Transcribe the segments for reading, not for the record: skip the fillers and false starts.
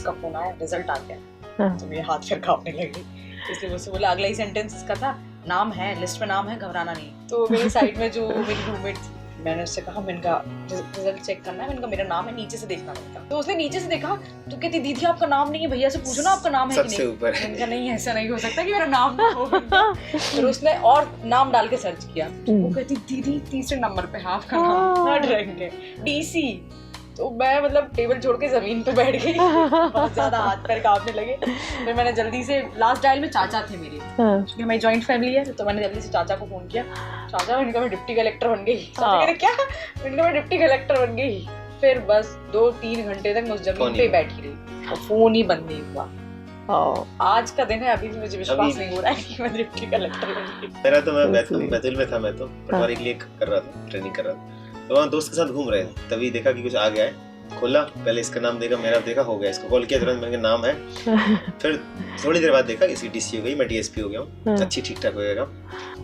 का फोन आया, रिजल्ट आ गया। हाँ। तो मेरे हाथ पैर कांपने लगे, इसलिए मुझसे बोला, अगला ही सेंटेंस इसका था, नाम है, लिस्ट में नाम है, घबराना नहीं। तो मेरी साइड में जो मेरी रूममेट थी, मैंने उससे कहा, मैंने कहा रिजल्ट चेक करना है, मैंने कहा मेरा नाम है, नीचे से देखना। मैंने कहा, तो उसने नीचे से देखा, तो कहती दीदी आपका नाम नहीं है, भैया से पूछो ना आपका नाम है कि नहीं। मैंने कहा नहीं, ऐसा नहीं हो सकता कि मेरा नाम ना हो। फिर उसने और नाम डाल के सर्च किया, वो कहती दीदी तीसरे नंबर पे है आपका नाम, थर्ड रैंक है, डीसी। तो मैं मतलब टेबल छोड़ के जमीन पे बैठ गई, बहुत ज्यादा हाथ पैर कांपने लगे। फिर मैंने जल्दी से, लास्ट डायल में चाचा थे मेरे, क्योंकि हमारी जॉइंट फैमिली है, तो मैंने जल्दी से चाचा को फोन किया। चाचा, मैंने कहा मैं डिप्टी कलेक्टर बन गई। चाचा कह रहे क्या? मैंने कहा मैं डिप्टी कलेक्टर बन गई। फिर बस 2-3 घंटे तक मैं उस जमीन पे बैठी रही और फोन ही बंद नहीं हुआ। आज का दिन है, अभी भी मुझे विश्वास नहीं हो रहा है कि मैं डिप्टी कलेक्टर बन गई। मेरा तो मैं बैतूल में था, मैं तो पटवारी के लिए कर रहा था, ट्रेनिंग कर रहा था। तो वहाँ दोस्त के साथ घूम रहे थे, तभी देखा कि कुछ आ गया है, खोला, पहले इसका नाम देखा, मेरा देखा, हो गया, इसको कॉल किया तुरंत, मैंने कहा नाम है। फिर थोड़ी देर बाद देखा इसकी डीसी हो गई, मैं डीएसपी हो गया हूँ, अच्छी ठीक ठाक हो गया।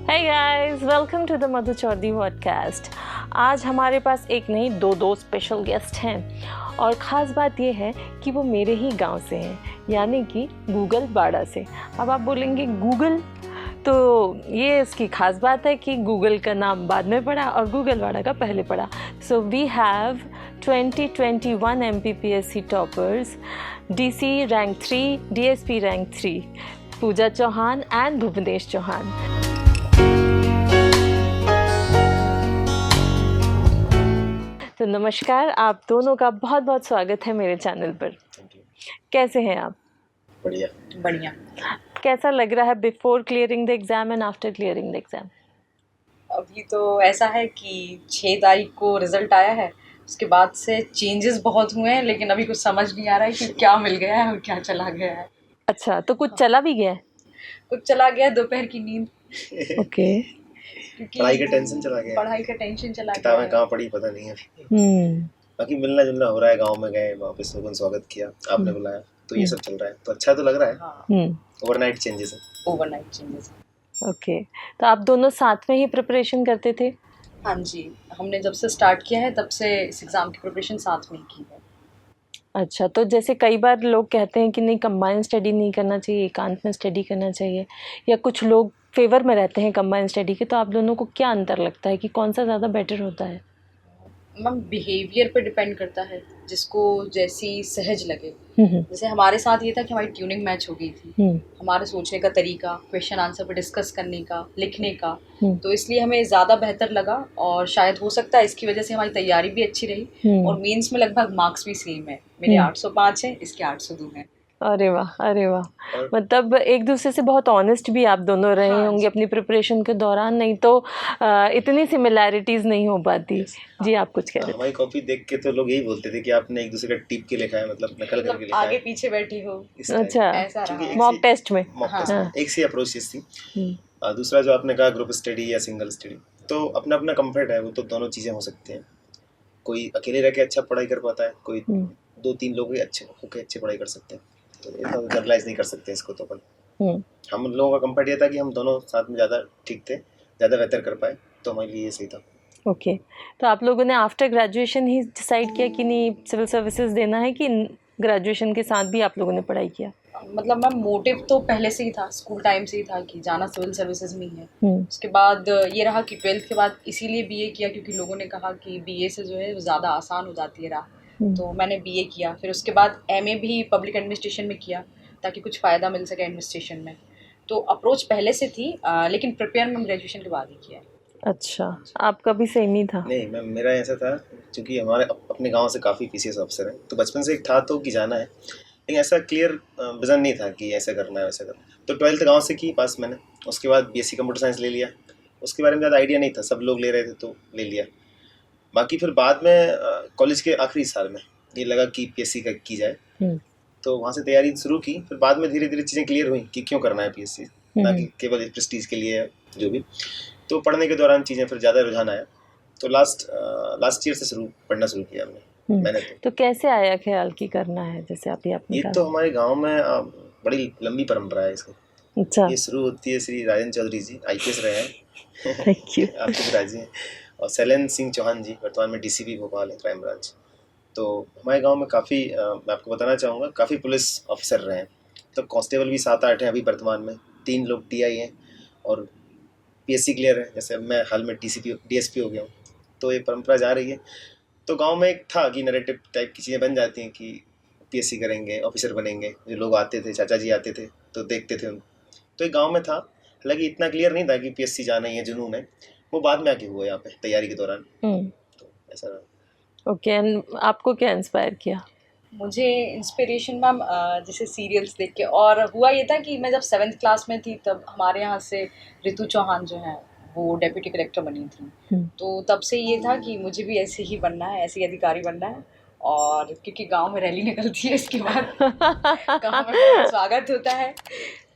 Hey guys, welcome to the Madhu Chaudhary podcast. आज हमारे पास एक नहीं दो स्पेशल गेस्ट हैं, और ख़ास बात ये है कि वो मेरे ही गांव से हैं, यानी कि गूगल बाड़ा से। अब आप बोलेंगे गूगल, तो ये इसकी ख़ास बात है कि गूगल का नाम बाद में पड़ा और गूगलवाड़ा का पहले पड़ा। So we have 2021 MPPSC toppers, DC rank 3, DSP rank 3, Pooja Chauhan and Bhuvnesh Chauhan. तो नमस्कार, आप दोनों का बहुत बहुत स्वागत है मेरे चैनल पर। कैसे हैं आप? बढ़िया बढ़िया। कैसा लग रहा है before clearing the exam and after clearing the exam? अभी तो ऐसा है कि 6 तारीख को रिजल्ट आया है, उसके बाद से चेंजेस बहुत हुए हैं, लेकिन अभी कुछ समझ नहीं आ रहा है कि क्या मिल गया है और क्या चला गया है। अच्छा, तो कुछ चला भी गया है? कुछ चला गया, दोपहर की नींद। ओके। पढ़ाई का टेंशन चला गया, पढ़ाई का टेंशन चला गया, किताबें कहाँ पढ़ी पता नहीं है। बाकी मिलना जुलना हो रहा है, गांव में गए, वहाँ पे लोगों ने स्वागत किया, आपने बुलाया, तो ये सब चल रहा है, तो अच्छा तो लग रहा है। हाँ, ओवरनाइट चेंजेस है। Overnight changes. ओके, तो आप दोनों साथ में ही प्रिपरेशन करते थे? हाँ जी, हमने जब से स्टार्ट किया है तब से इस एग्ज़ाम की प्रिपरेशन साथ में ही की है। अच्छा, तो जैसे कई बार लोग कहते हैं कि नहीं कंबाइंड स्टडी नहीं करना चाहिए, एकांत में स्टडी करना चाहिए, या कुछ लोग फेवर में रहते हैं कंबाइंड स्टडी के, तो आप दोनों को क्या अंतर लगता है कि कौन सा ज़्यादा बेटर होता है? मैम, बिहेवियर पे डिपेंड करता है, जिसको जैसी सहज लगे। जैसे हमारे साथ ये था कि हमारी ट्यूनिंग मैच हो गई थी, हमारे सोचने का तरीका, क्वेश्चन आंसर पे डिस्कस करने का, लिखने का, तो इसलिए हमें ज़्यादा बेहतर लगा, और शायद हो सकता है इसकी वजह से हमारी तैयारी भी अच्छी रही, और मेंस में लगभग मार्क्स भी सेम है, मेरे 805 है, इसके 802 हैं। अरे वाह, अरे वाह। मतलब एक दूसरे से बहुत ऑनेस्ट भी आप दोनों रहे होंगे अपनी प्रिपरेशन के दौरान, नहीं तो इतनी सिमिलैरिटीज नहीं हो पाती। जी, आप कुछ कह रहे थे? हमारी कॉपी देख के तो लोग यही बोलते थे कि आपने एक दूसरे का टिप के लिखा है, मतलब नकल करके लिखा है, आगे पीछे बैठी हो। अच्छा, ऐसा रहा। मॉक टेस्ट में। एक सी अप्रोचेस थी। दूसरा जो आपने कहा ग्रुप स्टडी या सिंगल स्टडी, तो अपना अपना कंफर्ट है, वो तो दोनों चीज़ें हो सकती हैं। कोई अकेले रह के अच्छा पढ़ाई कर पाता है, कोई 2-3 लोग ही अच्छे होके अच्छी पढ़ाई कर सकते हैं, तो इतना जनरलाइज नहीं कर सकते इसको। तो अपन हम लोगों का कंफर्ट ये था कि हम दोनों साथ में ज़्यादा ठीक थे, ज़्यादा बेहतर कर पाए, तो हमारे लिए ये सही था। ओके, तो आप लोगों ने आफ्टर ग्रेजुएशन ही डिसाइड किया कि नहीं सिविल सर्विसेज देना है, कि ग्रेजुएशन के साथ भी आप लोगों ने पढ़ाई किया? मतलब मैम, मोटिव तो पहले से ही था, स्कूल टाइम से ही था कि जाना सिविल सर्विसेज में ही है। उसके बाद ये रहा कि 12th के बाद इसीलिए बीए किया, क्योंकि लोगों ने कहा कि बीए से जो है वो ज़्यादा आसान हो जाती है राह, तो मैंने बीए किया। फिर उसके बाद एमए भी पब्लिक एडमिनिस्ट्रेशन में किया, ताकि कुछ फ़ायदा मिल सके एडमिनिस्ट्रेशन में। तो अप्रोच पहले से थी, लेकिन प्रिपेयर में ग्रेजुएशन के बाद ही किया। अच्छा, आपका भी सेम ही था? नहीं मैम, मेरा ऐसा था क्योंकि हमारे अपने गांव से काफ़ी पीसीएस ऑफिसर हैं, तो बचपन से एक था तो कि जाना है, लेकिन ऐसा क्लियर विज़न नहीं था कि ऐसा करना है वैसा करना है। तो 12th गांव से की पास मैंने, उसके बाद बीएससी कंप्यूटर साइंस ले लिया। उसके बारे में ज़्यादा आइडिया नहीं था, सब लोग ले रहे थे तो ले लिया। बाकी फिर बाद में कॉलेज के आखिरी साल में ये लगा कि पीएससी का की जाए, तो वहाँ से तैयारी शुरू की। फिर बाद में धीरे धीरे चीज़ें क्लियर हुई कि क्यों करना है पीएससी, ना कि केवल प्रेस्टीज के लिए जो भी। तो पढ़ने के दौरान चीज़ें फिर ज़्यादा रुझान आया, तो लास्ट ईयर से पढ़ना शुरू किया मैंने। तो कैसे आया ख्याल कि करना है, जैसे अभी आपने ये तो हमारे गांव में बड़ी लंबी परंपरा है इसकी। अच्छा, ये शुरू होती है श्री राजेंद्र चौधरी जी, आईपीएस रहे हैं। Thank you. आपके राजी हैं। और शैलेंद्र सिंह चौहान जी वर्तमान में डीसीपी भोपाल है, क्राइम ब्रांच। तो हमारे गांव में काफ़ी मैं आपको बताना चाहूँगा, काफ़ी पुलिस ऑफिसर रहे हैं। तो कांस्टेबल भी 7-8 हैं अभी वर्तमान में, 3 लोग टीआई हैं और पीएससी क्लियर है। जैसे अब मैं हाल में डीएसपी हो गया हूँ, तो ये परंपरा जा रही है। तो गांव में एक था कि नैरेटिव टाइप की चीज़ें बन जाती हैं कि पीएससी करेंगे, ऑफिसर बनेंगे। जो लोग आते थे, चाचा जी आते थे तो देखते थे उनको। तो एक गांव में था, हालांकि इतना क्लियर नहीं था कि पीएससी जाना ही है, जुनून है। वो बाद में आके हुआ यहाँ पे तैयारी के दौरान। तो ऐसा रहा। ओके, एंड आपको क्या इंस्पायर किया? मुझे इंस्पिरेशन मैम जैसे सीरियल्स देख के, और हुआ ये था कि मैं जब 7th क्लास में थी तब हमारे यहाँ से ऋतु चौहान जो है वो डेप्यूटी कलेक्टर बनी थी। तो तब से ये था कि मुझे भी ऐसे ही बनना है, ऐसे ही अधिकारी बनना है। और क्योंकि गांव में रैली निकलती है इसके बाद गांव में बहुत स्वागत होता है,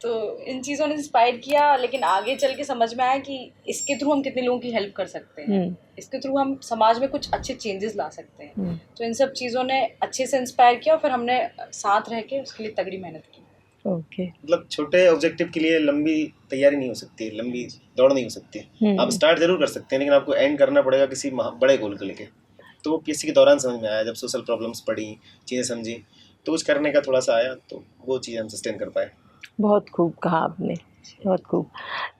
तो इन चीज़ों ने इंस्पायर किया। लेकिन आगे चल के समझ में आया कि इसके थ्रू हम कितने लोगों की हेल्प कर सकते हैं, इसके थ्रू हम समाज में कुछ अच्छे चेंजेस ला सकते हैं। तो इन सब चीज़ों ने अच्छे से इंस्पायर किया और फिर हमने साथ रह के उसके लिए तगड़ी मेहनत की। ओके। मतलब छोटे ऑब्जेक्टिव के लिए लंबी तैयारी नहीं हो सकती, लंबी दौड़ नहीं हो सकती। आप स्टार्ट जरूर कर सकते हैं, लेकिन आपको एंड करना पड़ेगा किसी बड़े गोल को लेके। तो वो पीएससी के दौरान समझ में आया, जब सोशल प्रॉब्लम्स पड़ी, चीज़ें समझी, तो कुछ करने का थोड़ा सा आया, तो वो चीज़ हम सस्टेन कर पाए। बहुत खूब कहा आपने, बहुत खूब।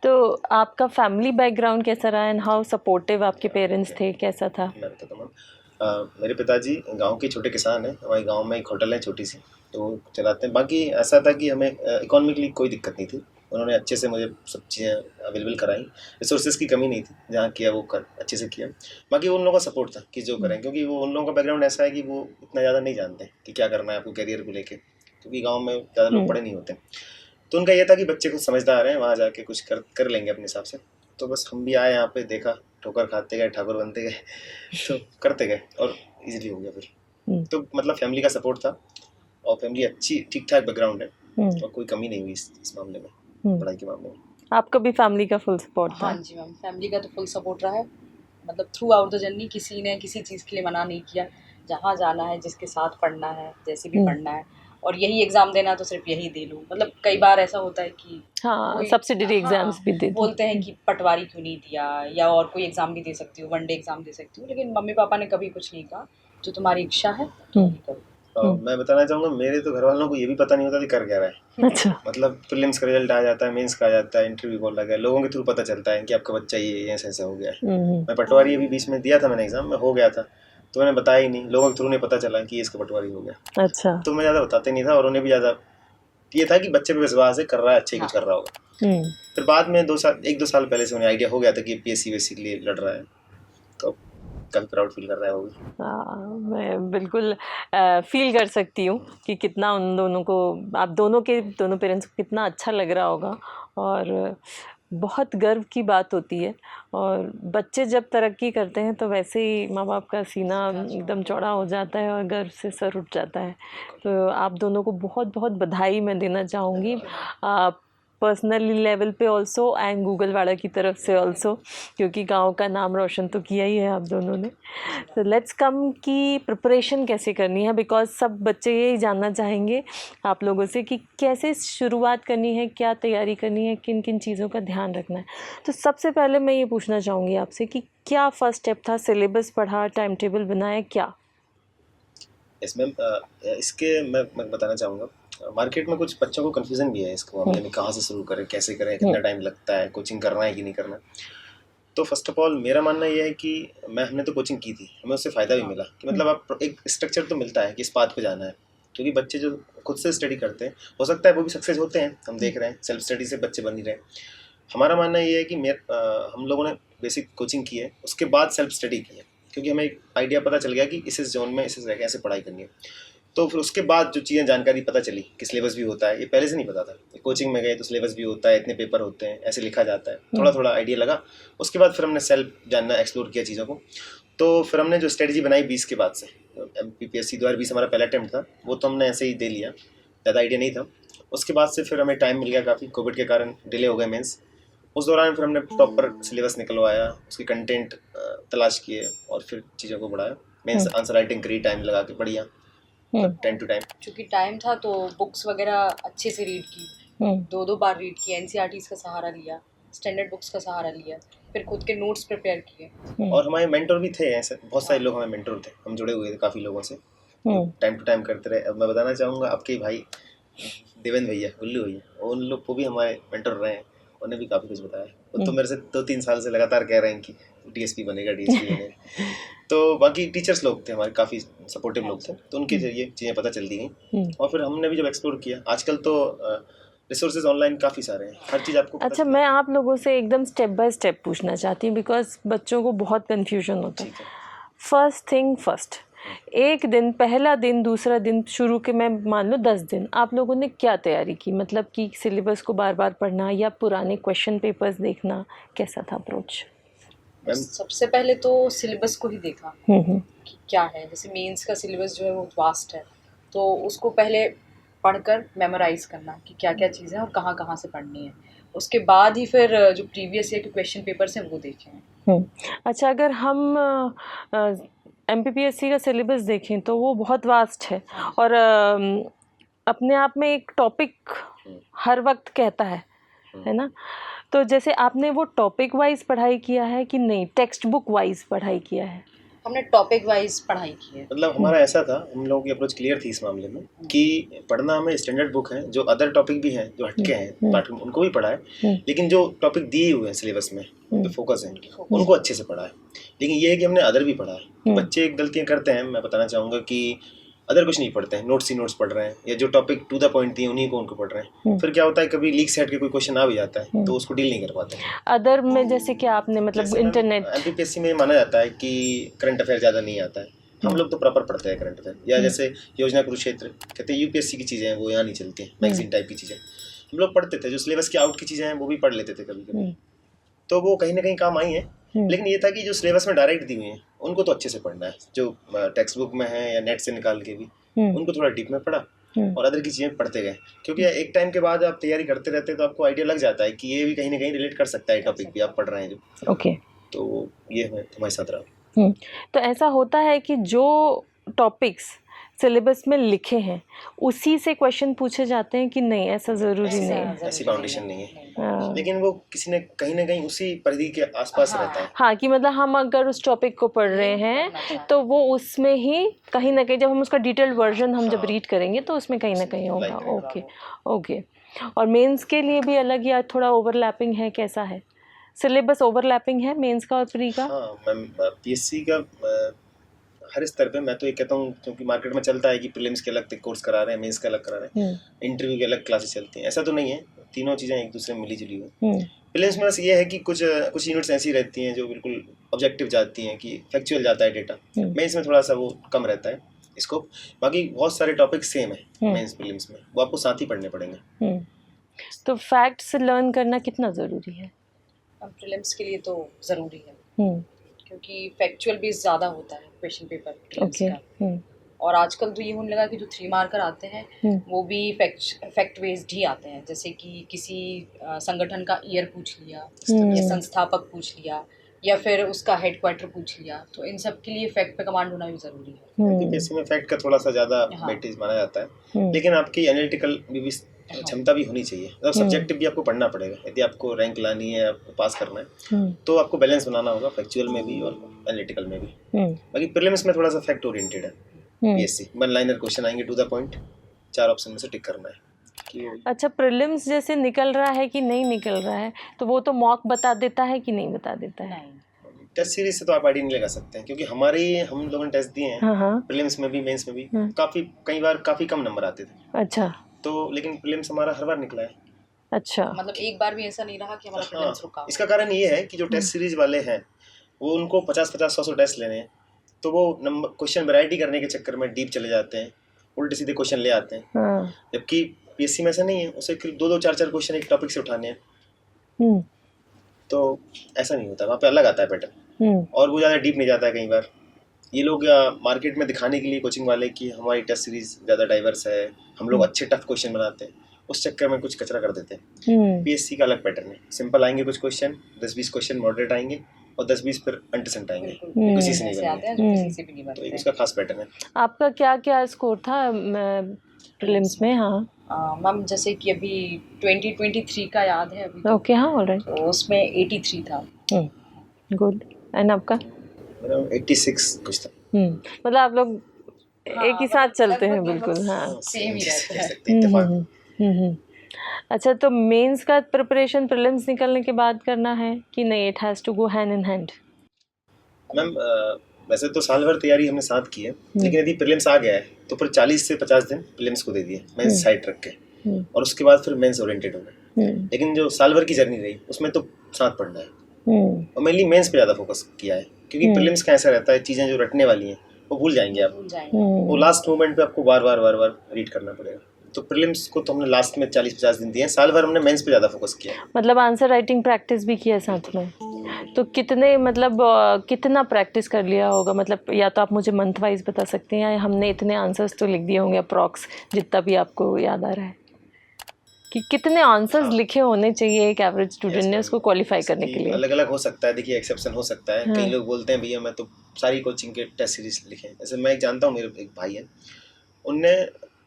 तो आपका फैमिली बैकग्राउंड कैसा रहा एंड हाउ सपोर्टिव आपके पेरेंट्स थे, कैसा था? मैं बताता हूँ। मेरे पिताजी गांव के छोटे किसान हैं। हमारे गांव में एक होटल है छोटी सी, तो वो चलाते हैं। बाकी ऐसा था कि हमें इकोनॉमिकली कोई दिक्कत नहीं थी। उन्होंने अच्छे से मुझे सब चीज़ें अवेलेबल कराई, रिसोर्सेज की कमी नहीं थी। जहाँ किया वो अच्छे से किया। बाकी उन लोगों का सपोर्ट था कि जो करें, क्योंकि वो उन लोगों का बैकग्राउंड ऐसा है कि वो इतना ज़्यादा नहीं जानते कि क्या करना है आपको करियर को लेके, क्योंकि गाँव में ज़्यादा लोग पढ़े नहीं होते। तो उनका ये था कि बच्चे कुछ समझदार हैं, वहाँ जाके कुछ कर लेंगे अपने हिसाब से। तो बस हम भी आए यहाँ पे, देखा, ठोकर खाते गए, ठाकुर बनते गए तो करते गए और इजीली हो गया फिर। तो मतलब फैमिली का सपोर्ट था और फैमिली अच्छी ठीक ठाक बैकग्राउंड है और कोई कमी नहीं हुई इस मामले में, पढ़ाई के मामले में। आपका भी फैमिली का फुल सपोर्ट था? हाँ जी मैम, फैमिली का तो फुल सपोर्ट रहा है। मतलब थ्रू आउट द जर्नी किसी ने किसी चीज़ के लिए मना नहीं किया। जहाँ जाना है, जिसके साथ पढ़ना है, जैसे भी पढ़ना है, और यही एग्ज़ाम देना है तो सिर्फ यही दे लूँ। मतलब कई बार ऐसा होता है कि हाँ, सब्सिडरी एग्जाम्स भी दे बोलते हैं कि पटवारी क्यों नहीं दिया, या और कोई एग्ज़ाम भी दे सकती हूँ, वनडे एग्ज़ाम दे सकती हूँ। लेकिन मम्मी पापा ने कभी कुछ नहीं कहा, जो तुम्हारी इच्छा है तुम ही करो। मैं बताना चाहूँगा, मेरे तो घर वालों को ये भी पता नहीं होता कि कर क्या रहा है। अच्छा। मतलब प्रीलिम्स का रिजल्ट आ जाता है, मेंस का आ जाता है, इंटरव्यू कॉल लगा है, लोगों के थ्रू पता चलता है कि आपका बच्चा ये ऐसा हो गया है। मैं पटवारी अभी बीच में दिया था, मैंने एग्जाम में हो गया था, तो मैंने बताया ही नहीं। लोगों के थ्रू नहीं पता चला कि इसका पटवारी हो गया। अच्छा। तो मैं ज़्यादा बताते नहीं था, और उन्हें भी ज़्यादा ये था कि बच्चे पे विश्वास है, कर रहा है, अच्छे कुछ कर रहा होगा। फिर बाद में 1-2 साल पहले से उन्हें आइडिया हो गया था कि पीएससी वेसी के लिए लड़ रहा है, तो काफ़ी प्राउड फील कर रहा है वो भी। मैं बिल्कुल फील कर सकती हूँ कि कितना उन दोनों को, आप दोनों पेरेंट्स को कितना अच्छा लग रहा होगा। और बहुत गर्व की बात होती है, और बच्चे जब तरक्की करते हैं तो वैसे ही माँ बाप का सीना एकदम चौड़ा हो जाता है और गर्व से सर उठ जाता है। तो आप दोनों को बहुत बहुत बधाई मैं देना चाहूँगी, पर्सनली लेवल पे ऑल्सो एंड गूगलवाड़ा की तरफ से ऑल्सो, क्योंकि गांव का नाम रोशन तो किया ही है आप दोनों ने। तो लेट्स कम की प्रिपरेशन कैसे करनी है, बिकॉज सब बच्चे यही जानना चाहेंगे आप लोगों से कि कैसे शुरुआत करनी है, क्या तैयारी करनी है, किन किन चीज़ों का ध्यान रखना है। तो सबसे पहले मैं ये पूछना चाहूँगी आपसे कि क्या फर्स्ट स्टेप था? सिलेबस पढ़ा, टाइम टेबल बनाया, क्या? इसमें इसके मैं बताना चाहूँगा, मार्केट में कुछ बच्चों को कन्फ्यूज़न भी है इसके मामले में, कहाँ से शुरू करें, कैसे करें, कितना टाइम लगता है, कोचिंग करना है कि नहीं करना। तो फर्स्ट ऑफ ऑल मेरा मानना ये है कि हमने तो कोचिंग की थी, हमें उससे फ़ायदा भी मिला कि मतलब आप एक स्ट्रक्चर तो मिलता है कि इस पाथ पे जाना है। क्योंकि बच्चे जो खुद से स्टडी करते हैं, हो सकता है वो भी सक्सेस होते हैं, हम देख रहे हैं सेल्फ स्टडी से बच्चे बन ही रहे हैं। हमारा मानना ये है कि हम लोगों ने बेसिक कोचिंग की है, उसके बाद सेल्फ स्टडी की है, क्योंकि हमें एक आइडिया पता चल गया कि इस जोन में इस ऐसे पढ़ाई करनी है। तो फिर उसके बाद जो चीज़ें जानकारी पता चली कि सिलेबस भी होता है, ये पहले से नहीं पता था। कोचिंग में गए तो सिलेबस भी होता है, इतने पेपर होते हैं, ऐसे लिखा जाता है, थोड़ा थोड़ा आइडिया लगा। उसके बाद फिर हमने सेल्फ जानना, एक्सप्लोर किया चीज़ों को। तो फिर हमने जो स्ट्रेटजी बनाई 20 के बाद से, MPPSC 2020 हमारा पहला अटेम्प्ट था, वो तो हमने ऐसे ही दे लिया, ज़्यादा आइडिया नहीं था। उसके बाद से फिर हमें टाइम मिल गया काफ़ी, कोविड के कारण डिले हो गए मेंस। उस दौरान फिर हमने प्रॉपर सिलेबस निकलवाया, उसकी कंटेंट तलाश किए और फिर चीज़ों को बढ़ाया। मेंस आंसर राइटिंग करी, टाइम लगा के बढ़िया, टाइम टू टाइम। चूँकि टाइम था तो बुक्स वगैरह अच्छे से रीड की, 2-2 बार रीड की, NCERTs का सहारा लिया, स्टैंडर्ड बुक्स का सहारा लिया, फिर खुद के नोट्स प्रिपेयर किए। और हमारे मेंटर भी थे, ऐसे बहुत सारे लोग हमारे मेंटर थे, हम जुड़े हुए थे काफ़ी लोगों से, टाइम टू टाइम करते रहे। अब मैं बताना चाहूँगा आपके भाई देवेंद्र भैया, उल्लू भैया, उन लोग को भी हमारे मेंटर रहे हैं, उन्हें भी काफ़ी कुछ बताया। वो तो मेरे से 2-3 साल से लगातार कह रहे हैं कि डीएसपी बनेगा, डीएसपी बनेगा। तो बाकी टीचर्स लोग थे हमारे, काफ़ी सपोर्टिव लोग थे, तो उनके जरिए चीज़ें पता चलती गई। और फिर हमने भी जब एक्सप्लोर किया, आजकल तो रिसोर्सेज ऑनलाइन काफ़ी सारे हैं, हर चीज़ आपको अच्छा, मैं आप लोगों से एकदम स्टेप बाय स्टेप पूछना चाहती हूँ, बिकॉज बच्चों को बहुत कन्फ्यूजन होता है। फर्स्ट थिंग फर्स्ट, एक दिन, पहला दिन, दूसरा दिन, शुरू के मैं मान लो 10 दिन, आप लोगों ने क्या तैयारी की? मतलब कि सिलेबस को बार बार पढ़ना या पुराने क्वेश्चन पेपर्स देखना, कैसा था अप्रोच? सबसे पहले तो सिलेबस को ही देखा कि क्या है। जैसे मेंस का सिलेबस जो है वो वास्ट है, तो उसको पहले पढ़कर मेमोराइज करना कि क्या क्या चीज़ें और कहाँ कहाँ से पढ़नी है। उसके बाद ही फिर जो प्रीवियस ईयर के क्वेश्चन पेपर्स हैं वो देखे हैं। अच्छा, अगर हम MPPSC का सिलेबस देखें तो वो बहुत वास्ट है और अपने आप में एक टॉपिक हर वक्त कहता है ना? तो जैसे आपने वो टॉपिक वाइज पढ़ाई किया है कि नहीं, टेक्स्ट बुक वाइज पढ़ाई किया है? हमने टॉपिक वाइज पढ़ाई की है। मतलब हमारा ऐसा था, हम लोगों की अप्रोच क्लियर थी इस मामले में कि पढ़ना हमें स्टैंडर्ड बुक है, जो अदर टॉपिक भी हैं जो हटके हैं पाठ्यक्रम, उनको भी पढ़ा है, लेकिन जो टॉपिक दिए हुए हैं सिलेबस में तो फोकस है, उनको अच्छे से पढ़ा है। लेकिन ये है कि हमने अदर भी पढ़ा है। बच्चे एक गलतियाँ करते हैं, मैं बताना चाहूँगा कि अदर कुछ नहीं पढ़ते हैं, नोट्स ही नोट्स पढ़ रहे हैं, या जो टॉपिक टू द पॉइंट थी उन्हीं को उनको पढ़ रहे हैं। फिर क्या होता है, कभी लीक से हट के कोई क्वेश्चन आ भी जाता है तो उसको डील नहीं कर पाते। अदर में जैसे कि आपने मतलब इंटरनेट, MPPSC में माना जाता है कि करंट अफेयर ज़्यादा नहीं आता है, हम लोग तो प्रॉपर पढ़ते हैं करंट अफेयर। या जैसे योजना कुरुक्षेत्र कहते हैं, UPSC की चीज़ें हैं वो यहाँ नहीं चलती हैं, मैगजीन टाइप की चीज़ें हम लोग पढ़ते थे। जो सिलेबस के आउट की चीज़ें हैं वो भी पढ़ लेते थे कभी कभी, तो वो कहीं ना कहीं काम आई है। लेकिन ये था कि जो सिलेबस में डायरेक्ट दी हुई है उनको तो अच्छे से पढ़ना है, जो टेक्स्ट बुक में है या नेट से निकाल के भी उनको थोड़ा डीप में पढ़ा और अदर की चीज़ें पढ़ते गए। क्योंकि एक टाइम के बाद आप तैयारी करते रहते हैं तो आपको आइडिया लग जाता है कि ये भी कहीं ना कहीं रिलेट कर सकता है टॉपिक भी आप पढ़ रहे हैं जो। ओके, तो ये हमारे साथ रहा। तो ऐसा होता है कि जो टॉपिक्स सिलेबस में लिखे हैं उसी से क्वेश्चन पूछे जाते हैं कि नहीं, ऐसा ज़रूरी नहीं है? ऐसी फाउंडेशन नहीं है, लेकिन वो किसी ने कहीं ना कहीं उसी परिधि के आसपास रहता है। हाँ, कि मतलब हम अगर उस टॉपिक को पढ़ रहे हैं तो वो उसमें ही कहीं ना कहीं, जब हम उसका डिटेल्ड वर्जन हम जब रीड करेंगे तो उसमें कहीं ना कहीं होगा। Okay okay. और मेंस के लिए भी अलग या थोड़ा ओवरलैपिंग है, कैसा है सिलेबस? ओवरलैपिंग है मेंस का और प्री का? हाँ मैम, PSC का हर स्तर पे मैं तो ये कहता हूँ, क्योंकि मार्केट में चलता है कि प्रीलिम्स के अलग कोर्स करा रहे हैं, मेंस का अलग करा रहे हैं, इंटरव्यू के अलग क्लासेस चलती हैं, ऐसा तो नहीं है। तीनों चीज़ें एक दूसरे में मिली जुली हुई। प्रीलिम्स में बस ये है कि कुछ यूनिट्स ऐसी रहती हैं जो बिल्कुल ऑब्जेक्टिव जाती हैं, कि फैक्चुअल जाता है डेटा। मेंस में थोड़ा सा वो कम रहता है इसको, बाकी बहुत सारे टॉपिक सेम है मेंस प्रीलिम्स में, वो आपको साथ ही पढ़ने पड़ेंगे। तो फैक्ट्स लर्न करना कितना ज़रूरी है? प्रीलिम्स के लिए तो ज़रूरी है, क्योंकि फैक्चुअल बेस ज़्यादा होता है क्वेश्चन पेपर प्रीलिम्स का। और आजकल तो ये होने लगा कि जो 3 मार्कर आते हैं वो भी फैक्ट बेस्ड ही आते हैं। जैसे कि किसी संगठन का ईयर पूछ लिया, या संस्थापक पूछ लिया, या फिर उसका हेडक्वार्टर पूछ लिया, तो इन सब के लिए फैक्ट पे कमांड होना भी ज़रूरी है। MPPSC में फैक्ट का थोड़ा सा ज़्यादा वेटेज माना जाता है, लेकिन आपकी एनालिटिकल भी क्षमता भी होनी चाहिए, मतलब सब्जेक्टिव भी आपको पढ़ना पड़ेगा। यदि आपको रैंक लानी है, आपको पास करना है, तो आपको बैलेंस बनाना होगा फैक्चुअल में भी और एनालिटिकल में भी। बाकी प्रीलिम्स में थोड़ा सा फैक्ट ओरिएंटेड है। PSC 1 लाइनर क्वेश्चन आएंगे टू द पॉइंट, 4 ऑप्शन में से टिक करना है। अच्छा, प्रीलिम्स जैसे निकल रहा है कि नहीं निकल रहा है, तो वो तो मॉक बता देता है कि नहीं बता देता है? टेस्ट सीरीज से तो आप आइडिया नहीं लगा सकते हैं, क्योंकि हम लोगों ने टेस्ट दिए हैं प्रीलिम्स में भी मेंस में भी, कई बार काफ़ी कम नंबर आते थे। अच्छा। तो लेकिन प्रीलिम्स हमारा हर बार निकला है। अच्छा, मतलब एक बार भी ऐसा नहीं रहा कि हमारा प्रीलिम्स रुका। इसका कारण ये है कि जो टेस्ट सीरीज वाले हैं वो उनको 50-50, 100-100 टेस्ट लेने हैं, तो वो नंबर क्वेश्चन वैरायटी करने के चक्कर में डीप चले जाते हैं, उल्टे सीधे क्वेश्चन ले आते हैं। जबकि PSC में ऐसा नहीं है, उसे 2-2, 4-4 क्वेश्चन एक टॉपिक से उठाने हैं, तो ऐसा नहीं होता, वहाँ पे अलग आता है पैटर्न, और वो ज़्यादा डीप नहीं जाता है। कई बार ये लोग मार्केट में दिखाने के लिए कोचिंग वाले कि हमारी टेस्ट सीरीज ज़्यादा डाइवर्स है, हम लोग अच्छे टफ क्वेश्चन बनाते हैं, उस चक्कर में कुछ कचरा कर देते हैं। PSC का अलग पैटर्न है, सिंपल आएंगे कुछ क्वेश्चन, 10-20 क्वेश्चन मॉडरेट आएंगे और 10-20 फिर अनडिसेंट आएंगे, किसी से नहीं बनेंगे, तो इसका खास पैटर्न है। आपका क्या क्या स्कोर था प्रीलिम्स में? हाँ मैम, जैसे कि अभी 2023 का याद है अभी। ओके, हाँ ऑलराइट। तो उसमें 83 था। गुड। एंड आपका? मेरा 86 कुछ था। मतलब आप लोग हाँ, एक ही साथ मतलब चलते हैं, लगभग बिल्कुल। हाँ। सेम ही रहता कह है। सकते हैं, इत्तेफाक। हम्म। अच्छा, तो मेंस का प्रिपरेशन प्रीलिम्स निकलने के बाद करना है कि नहीं, it has to go hand in hand? Ma'am वैसे तो साल भर तैयारी हमने साथ की है, लेकिन यदि प्रीलिम्स आ गया है तो फिर 40 से 50 दिन प्रीलिम्स को दे दिए मेंस साइड रख के, और उसके बाद फिर मेंस ओरिएंटेड हो गए। लेकिन जो साल भर की जर्नी रही उसमें तो साथ पढ़ना है, और मेनली मेंस पे ज़्यादा फोकस किया है, क्योंकि प्रीलिम्स का ऐसा रहता है चीज़ें जो रटने वाली हैं वो भूल जाएंगे आप, भूल जाएंगे। वो लास्ट मोमेंट पे आपको बार बार रीड करना पड़ेगा। तो प्रीलिम्स को तो हमने लास्ट में 40-50 दिन दिए हैं, साल भर हमने मेंस पे ज़्यादा फोकस किया है। मतलब आंसर राइटिंग प्रैक्टिस भी किया है साथ में? तो कितने, मतलब कितना प्रैक्टिस कर लिया होगा? मतलब या तो आप मुझे मंथ वाइज बता सकते हैं, या हमने इतने आंसर्स तो लिख दिए होंगे अप्रॉक्स, जितना भी आपको याद आ रहा है, कि कितने आंसर्स लिखे होने चाहिए एक एवरेज स्टूडेंट ने उसको क्वालिफाई करने के लिए? अलग अलग हो सकता है, देखिए एक्सेप्शन हो सकता है। कई लोग बोलते हैं भैया मैं तो सारी कोचिंग के टेस्ट सीरीज लिखे हैं। जैसे मैं एक जानता हूँ, मेरे एक भाई है, उनने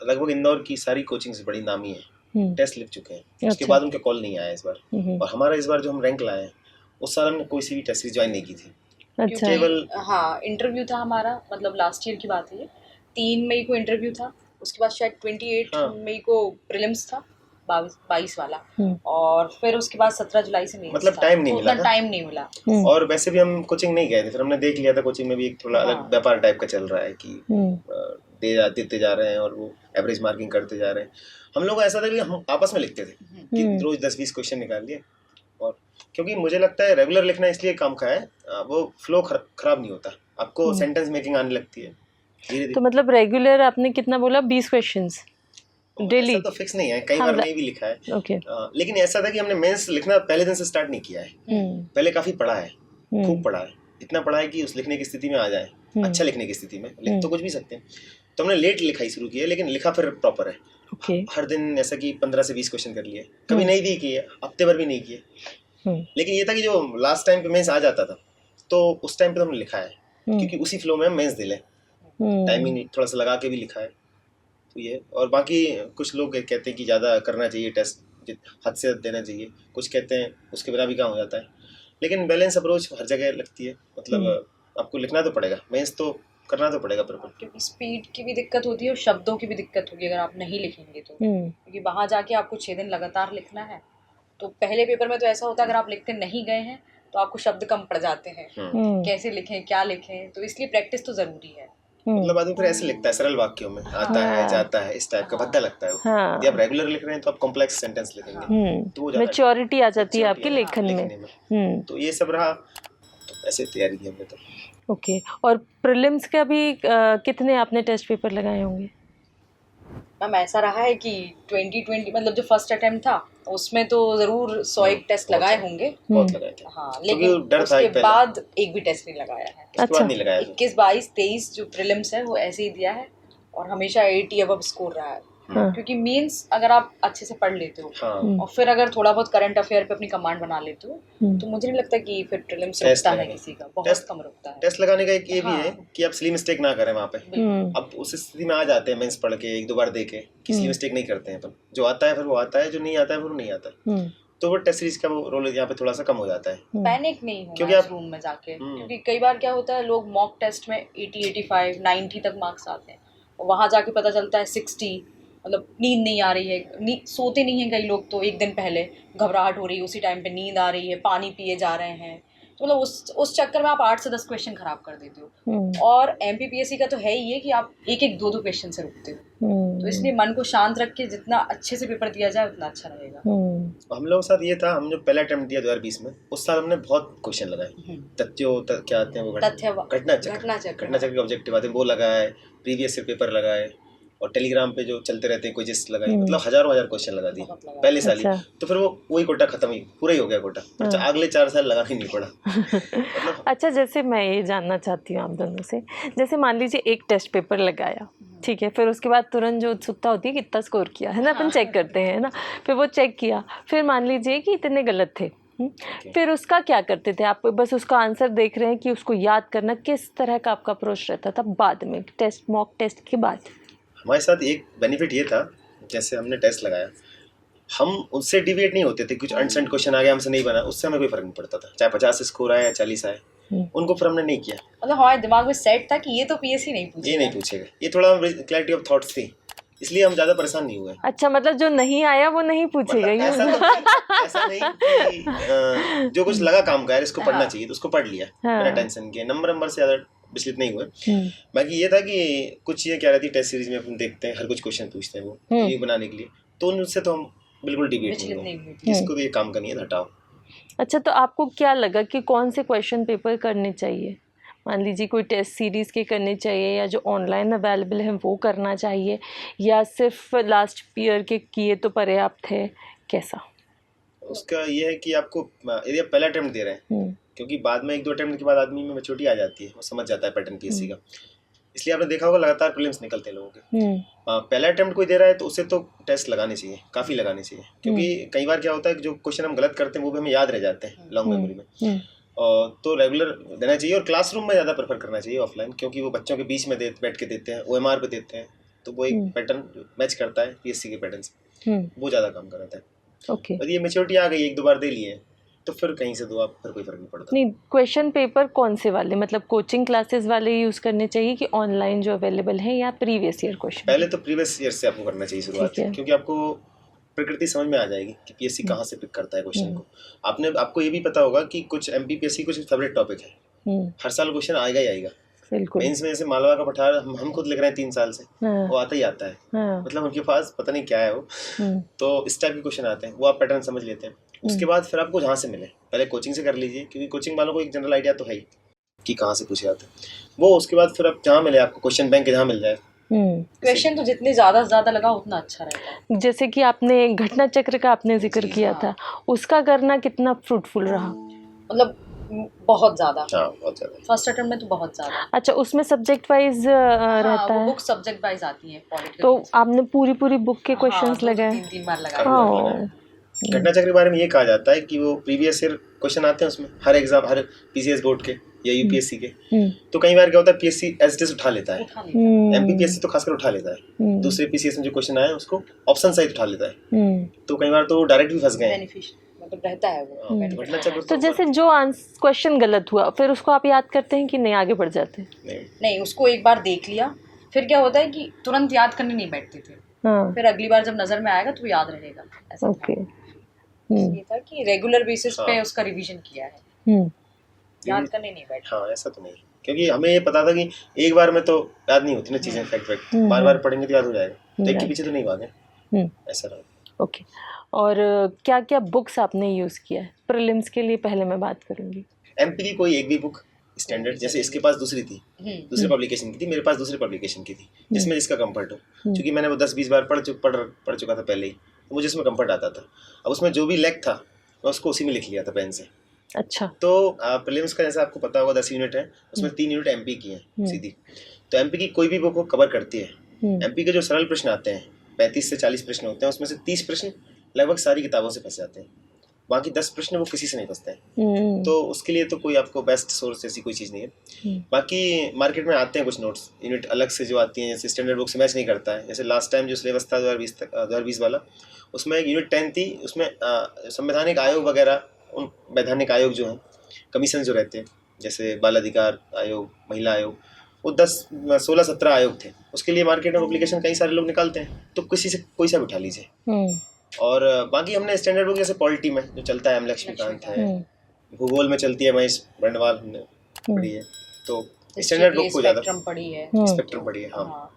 लगभग इंदौर की सारी कोचिंग से बड़ी नामी है, टेस्ट लिख चुके हैं, उसके बाद उनका कॉल नहीं आया इस बार। और हमारा इस बार जो हम रैंक लाए हैं, उस साल हमने कोई सी भी टेस्ट सीरीज ज्वाइन नहीं की थी। अच्छा। केवल हाँ, इंटरव्यू था हमारा, मतलब लास्ट ईयर की बात है ये, 3 मई को इंटरव्यू था, उसके बाद शायद 28 मई को प्रीलिम्स था, 22 वाला, और फिर उसके बाद 17 जुलाई से मेंस मतलब था, टाइम नहीं तो मिला उतना था। टाइम नहीं मिला। और वैसे भी हम कोचिंग नहीं गए थे, फिर हमने देख लिया था कोचिंग में भी एक थोड़ा अलग व्यापार टाइप का चल रहा है कि देते जा रहे हैं और वो एवरेज मार्किंग करते जा रहे हैं। हम लोग ऐसा था कि हम आपस में लिखते थे कि रोज 10-20 क्वेश्चन निकाल लिए, और क्योंकि मुझे लगता है रेगुलर लिखना इसलिए काम का है, वो फ्लो खराब नहीं होता, आपको सेंटेंस मेकिंग आने लगती है धीरे-धीरे। तो मतलब रेगुलर आपने कितना बोला, 20 क्वेश्चंस डेली? ऐसा तो फिक्स नहीं है, कई बार नहीं भी लिखा है। ओके। लेकिन ऐसा था कि हमने मेंस लिखना पहले दिन से स्टार्ट नहीं किया है, पहले काफी पढ़ा है, खूब पढ़ा है, इतना पढ़ा है कि उस लिखने की स्थिति में आ जाए, अच्छा लिखने की स्थिति में। लिख तो कुछ भी सकते हैं, तो हमने लेट लिखाई शुरू की है, लेकिन लिखा फिर प्रॉपर है। हर दिन ऐसा कि 15 से 20 क्वेश्चन कर लिए, कभी नहीं भी किए, हफ्ते भर भी नहीं किए। लेकिन ये था कि जो लास्ट टाइम पे मेंस आ जाता था, तो उस टाइम पे तो हमने लिखा है, क्योंकि उसी फ्लो में हम मेंस दिले, टाइमिंग थोड़ा सा लगा के भी लिखा है। तो ये, और बाकी कुछ लोग कहते हैं कि ज़्यादा करना चाहिए टेस्ट, हद से देना चाहिए, कुछ कहते हैं उसके बिना भी काम हो जाता है। लेकिन बैलेंस अप्रोच हर जगह लगती है, मतलब आपको लिखना तो पड़ेगा, मेंस तो करना तो पड़ेगा प्रॉपर, क्योंकि स्पीड की भी दिक्कत होती है और शब्दों की भी दिक्कत होगी अगर आप नहीं लिखेंगे तो, क्योंकि वहाँ जाके आपको 6 दिन लगातार लिखना है। तो पहले पेपर में तो ऐसा होता है, अगर आप लिखते नहीं गए हैं तो आपको शब्द कम पड़ जाते हैं, कैसे लिखें क्या लिखें, तो इसलिए प्रैक्टिस तो ज़रूरी है। मतलब आदमी फिर ऐसे लिखता है सरल वाक्यों में, आता है जाता है, इस टाइप का भद्दा लगता है वो। यदि आप रेगुलर लिख रहे हैं तो आप कॉम्प्लेक्स सेंटेंस लिखेंगे, तो वो मैच्योरिटी आ जाती है आपके लेखन में। तो ये सब रहा, तो ऐसे तैयारी की हमने तो। ओके। और प्रीलिम्स का भी कितने आपने टेस्ट पेपर लगाए होंगे? मैम ऐसा रहा है कि 2020 मतलब जो फर्स्ट अटेम्प्ट था उसमें तो ज़रूर 101 टेस्ट लगाए होंगे, बहुत लगाए थे। हाँ, लेकिन उसके बाद एक भी टेस्ट नहीं लगाया है। उसके बाद नहीं लगाया। 21, 22, 23 जो प्रीलिम्स है वो ऐसे ही दिया है, और हमेशा 80 अबव स्कोर रहा है। क्योंकि मींस अगर आप अच्छे से पढ़ लेते हो और फिर अगर थोड़ा बहुत करंट अफेयर पे अपनी कमांड बना लेते हो, तो मुझे नहीं लगता कि फिर प्रीलिम्स रुकता है किसी का, बहुत कम रुकता है। टेस्ट लगाने का एक ये भी है कि आप सिली मिस्टेक ना करें वहाँ पे। अब उस स्थिति में आ जाते हैं मेंस पढ़ के 1-2 बार दे के, किसी मिस्टेक नहीं करते हैं अपन, जो आता है फिर वो आता है, जो नहीं आता है फिर वो नहीं आता है। तो वो टेस्ट सीरीज का वो रोल यहाँ पे थोड़ा सा कम हो जाता है। पैनिक नहीं होना इस रूम में जाके, क्योंकि कई बार क्या होता है, लोग मॉक टेस्ट में 80, 85, 90 तक मार्क्स आते हैं, और वहाँ जाके पता चलता है 60, मतलब नींद नहीं आ रही है, सोते नहीं हैं कई लोग, तो एक दिन पहले घबराहट हो रही है, उसी टाइम पे नींद आ रही है, पानी पिए जा रहे हैं, तो मतलब उस चक्कर में आप 8 से 10 क्वेश्चन खराब कर देते हो। और MPPSC का तो है ही है कि आप 1-1, 2-2 क्वेश्चन से रुकते हो, तो इसलिए मन को शांत रख के जितना अच्छे से पेपर दिया जाए उतना अच्छा रहेगा। हम लोग के साथ ये था, हम जो पहला अटेम्प्ट दिया 2020 में, उस साल हमने बहुत क्वेश्चन लगाए, क्या आते हैं वो, घटना चक्र के ऑब्जेक्टिव आते हैं वो लगाए, प्रीवियस ईयर पेपर लगाए, और टेलीग्राम पे जो चलते रहते हैं क्विज़ेस लगाए, मतलब हजारों क्वेश्चन लगा दिए पहले साल ही। तो फिर वो वही कोटा खत्म ही पूरा ही हो गया कोटा, तो अगले 4 साल लगाना ही नहीं पड़ा। अच्छा, जैसे मैं ये जानना चाहती हूँ आप दोनों से, जैसे मान लीजिए एक टेस्ट पेपर लगाया, ठीक है, फिर उसके बाद तुरंत जो उत्सुकता होती है कितना स्कोर किया है ना, अपन चेक करते हैं ना, फिर वो चेक किया, फिर मान लीजिए कि इतने गलत थे, फिर उसका क्या करते थे आप? बस उसका आंसर देख रहे हैं कि उसको याद करना, किस तरह का आपका अप्रोच रहता था बाद में मॉक टेस्ट के बाद? हमारे साथ एक बेनिफिट ये था, जैसे हमने टेस्ट लगाया हम उससे डिविएट नहीं होते थे, कुछ अनसेंट क्वेश्चन आ गया हमसे नहीं बना, उससे हमें कोई फर्क नहीं पड़ता था, चाहे 50 स्कोर आए या 40 आए, उनको फिर हमने नहीं किया। मतलब हमारे दिमाग में सेट था कि ये तो पीएससी नहीं पूछेगा, ये नहीं पूछेगा, ये थोड़ा क्लैरिटी ऑफ थॉट्स थी, इसलिए हम ज़्यादा परेशान नहीं हुए। अच्छा, मतलब जो नहीं आया वो नहीं पूछेगा, मतलब ऐसा नहीं कि जो कुछ लगा काम का यार इसको पढ़ना चाहिए तो उसको पढ़ लिया बिना टेंशन के, नंबर से ज़्यादा विचलित नहीं हुए। बाकी ये था कि कुछ चीज़ें क्या रहती है टेस्ट सीरीज में, अपन देखते हैं हर कुछ क्वेश्चन पूछते हैं वो ये बनाने के लिए, तो उनसे तो हम बिल्कुल डिबेट नहीं हुए, किसको तो ये काम करनी है हटाओ। अच्छा, तो आपको क्या लगा कि कौन से क्वेश्चन पेपर करने चाहिए? मान लीजिए कोई टेस्ट सीरीज़ के करने चाहिए, या जो ऑनलाइन अवेलेबल है वो करना चाहिए, या सिर्फ लास्ट ईयर के किए तो पर्याप्त है, कैसा? उसका ये है कि आपको यदि आप पहला अटेम्प्ट दे रहे हैं, क्योंकि बाद में 1-2 अटेम्प्ट के बाद आदमी में मैच्योरिटी आ जाती है, वो समझ जाता है पैटर्न पीएससी का, इसलिए आपने देखा होगा लगातार प्रीलिम्स निकलते हैं लोगों के। पहला अटेम्प्ट कोई दे रहा है तो उसे तो टेस्ट लगाने चाहिए, काफ़ी लगाने चाहिए, क्योंकि कई बार क्या होता है कि जो क्वेश्चन हम गलत करते हैं वो भी हमें याद रह जाते हैं लॉन्ग मेमोरी में, तो रेगुलर देना चाहिए, और क्लासरूम में ज़्यादा प्रेफर करना चाहिए ऑफलाइन, क्योंकि वो बच्चों के बीच में बैठ के देते हैं, OMR पे देते हैं, तो वो एक पैटर्न मैच करता है पीएससी के पैटर्न से, वो ज़्यादा काम कराता है। ओके, यदि ये मैच्योरिटी आ गई 1-2 बार दे लिए तो फिर कहीं से दो आप, फिर कोई फर्क नहीं पड़ता। नहीं, क्वेश्चन पेपर कौन से वाले, मतलब कोचिंग क्लासेस वाले यूज़ करने चाहिए कि ऑनलाइन जो अवेलेबल है, या प्रीवियस ईयर क्वेश्चन? पहले तो प्रीवियस ईयर से आपको करना चाहिए शुरुआत, क्योंकि आपको प्रकृति समझ में आ जाएगी कि पीएससी कहाँ से पिक करता है क्वेश्चन को। आपको ये भी पता होगा कि कुछ एमपीपीएससी कुछ फेवरेट टॉपिक है, हर साल क्वेश्चन आएगा ही आएगा। मेंस में जैसे मालवा का पठार हम खुद लिख रहे हैं 3 साल से, वो आता ही आता है, मतलब उनके पास पता नहीं क्या है वो, तो इस टाइप के क्वेश्चन आते हैं, वो आप पैटर्न समझ लेते हैं। उसके बाद फिर आपको जहाँ से मिले, पहले कोचिंग से कर लीजिए, क्योंकि कोचिंग वालों को एक जनरल आइडिया तो है ही कि कहाँ से पूछे जाते हैं वो। उसके बाद फिर आप जहाँ मिले आपको, क्वेश्चन बैंक जहाँ मिल जाए, क्वेश्चन तो जितने ज़्यादा लगा उतना अच्छा रहता है। जैसे कि आपने घटना चक्र का आपने जिक्र किया था, उसका करना कितना फ्रूटफुल रहा? मतलब बहुत ज़्यादा, बहुत ज़्यादा, फर्स्ट अटेम्प्ट में तो बहुत ज़्यादा। अच्छा, उसमें सब्जेक्ट वाइज रहता है? बुक सब्जेक्ट वाइज आती है, तो आपने पूरी बुक के क्वेश्चंस लगाए? 3 बार लगाए। घटना चक्र के बारे में ये कहा जाता है कि वो प्रीवियस ईयर क्वेश्चन आते हैं उसमें, हर एग्जाम, हर पीसीएस बोर्ड के या यूपीएससी के, तो कई बार क्या होता है पीएससी एज इट उठा लेता है, एमपीपीएससी तो खासकर उठा लेता है, दूसरे पीसीएस में जो क्वेश्चन आए उसको ऑप्शन सहित उठा लेता है, तो कई बार तो डायरेक्ट भी फंस गए, मतलब रहता है वो घटना चक्र। तो जैसे जो क्वेश्चन गलत हुआ, फिर उसको आप याद करते हैं कि नहीं आगे बढ़ जाते हैं? नहीं, उसको एक बार देख लिया, फिर क्या होता है कि तुरंत याद करने नहीं बैठते थे, फिर अगली बार जब नजर में आएगा तो याद रहेगा, ऐसा। ओके, ये था कि रेगुलर बेसिस पे उसका रिवीजन किया है, याद करने नहीं बैठा। हाँ, ऐसा तो नहीं, क्योंकि हमें ये पता था कि एक बार में तो याद नहीं होती ना चीजें, फैक्ट बार बार पढ़ेंगे तो याद हो जाएगा, तो एक के पीछे तो नहीं भागे, ऐसा रहा। ओके, और क्या क्या बुक्स आपने यूज़ किया है प्रीलिम्स के लिए? पहले मैं बात करूँगी एमपी की कोई एक भी बुक स्टैंडर्ड, जैसे इसके पास दूसरी थी, दूसरे पब्लिकेशन की थी, मेरे पास दूसरे पब्लिकेशन की थी, जिसमें जिसका कंफर्ट हो, क्योंकि मैंने वो 10-20 बार पढ़ चुका था पहले ही, तो मुझे इसमें कंफर्ट आता था। अब उसमें जो भी लैक था मैं उसको उसी में लिख लिया था पेन से। अच्छा, तो प्रीलिम्स का जैसे आपको पता होगा 10 यूनिट है, उसमें 3 यूनिट एमपी की हैं सीधी, तो एमपी की कोई भी बुक वो कवर करती है। एमपी के जो सरल प्रश्न आते हैं 35 से 40 प्रश्न होते हैं, उसमें से 30 प्रश्न लगभग सारी किताबों से फंस जाते हैं, बाकी 10 प्रश्न वो किसी से नहीं फंसते हैं, तो उसके लिए तो कोई आपको बेस्ट सोर्स ऐसी कोई चीज़ नहीं है। बाकी मार्केट में आते हैं कुछ नोट्स यूनिट अलग से जो आती हैं, जैसे स्टैंडर्ड बुक से मैच नहीं करता है, जैसे लास्ट टाइम जो सिलेबस था 2020 वाला, उसमें एक यूनिट 10 थी, उसमें संवैधानिक आयोग वगैरह, उन वैधानिक आयोग जो हैं, कमीशन जो रहते हैं, जैसे बाल अधिकार आयोग, महिला आयोग, वो 16-17 आयोग थे, उसके लिए मार्केट में एप्लीकेशन कई सारे लोग निकालते हैं, तो किसी से कोई सा उठा लीजिए। और बाकी हमने स्टैंडर्ड बुक जैसे पॉलिटी में जो चलता है, लक्ष्मीकांत है, भूगोल में चलती है महेश बंडवाल, हमने पढ़ी है, तो स्टैंडर्ड बुक को ज़्यादा स्पेक्ट्रम पढ़ी है। हाँ।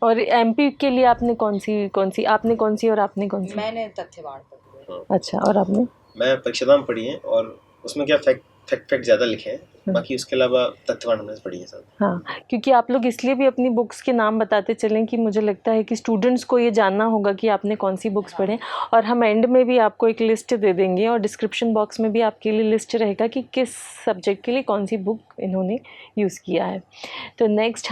और एमपी के लिए आपने कौन सी आपने कौन सी और आपने कौन सी? मैंने तथ्यवाद पढ़ी है। अच्छा, और आपने? मैं परीक्षाधाम पढ़ी है, और उसमें क्या फैक्ट ज़्यादा लिखे हैं, बाकी उसके अलावा तथ्यवाद हमने पढ़ी है सब। हाँ, क्योंकि आप लोग इसलिए भी अपनी बुक्स के नाम बताते चलें कि मुझे लगता है कि स्टूडेंट्स को ये जानना होगा कि आपने कौन सी बुक्स पढ़ें, और हम एंड में भी आपको एक लिस्ट दे देंगे, और डिस्क्रिप्शन बॉक्स में भी आपके लिए लिस्ट रहेगा कि किस सब्जेक्ट के लिए कौन सी बुक इन्होंने यूज़ किया है। तो नेक्स्ट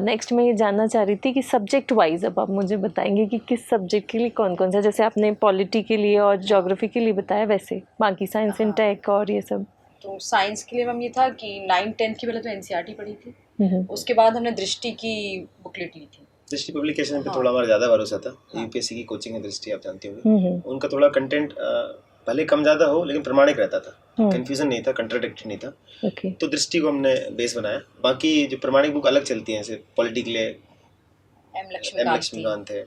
नेक्स्ट मैं ये जानना चाह रही थी कि सब्जेक्ट वाइज अब आप मुझे बताएंगे कि किस सब्जेक्ट के लिए कौन कौन सा, जैसे आपने पॉलिटी के लिए और ज्योग्राफी के लिए बताया, वैसे बाकी साइंस एंड टेक और ये सब। तो साइंस के लिए मैम ये था कि 9th-10th की पहले तो एनसीईआरटी पढ़ी थी, उसके बाद हमने दृष्टि की बुकलेट ली थी, दृष्टि पब्लिकेशन पे थोड़ा हमारा ज़्यादा भरोसा था। यूपीएससी की कोचिंग है दृष्टि, आप जानते होंगे। उनका थोड़ा कंटेंट भले कम ज़्यादा हो लेकिन प्रामाणिक रहता था, कंफ्यूजन नहीं था, कंट्राडिक्ट नहीं था। तो दृष्टि को हमने बेस बनाया। बाकी जो प्रामाणिक बुक अलग चलती हैं, जैसे पॉलिटिकल एम लक्ष्मीकांत है,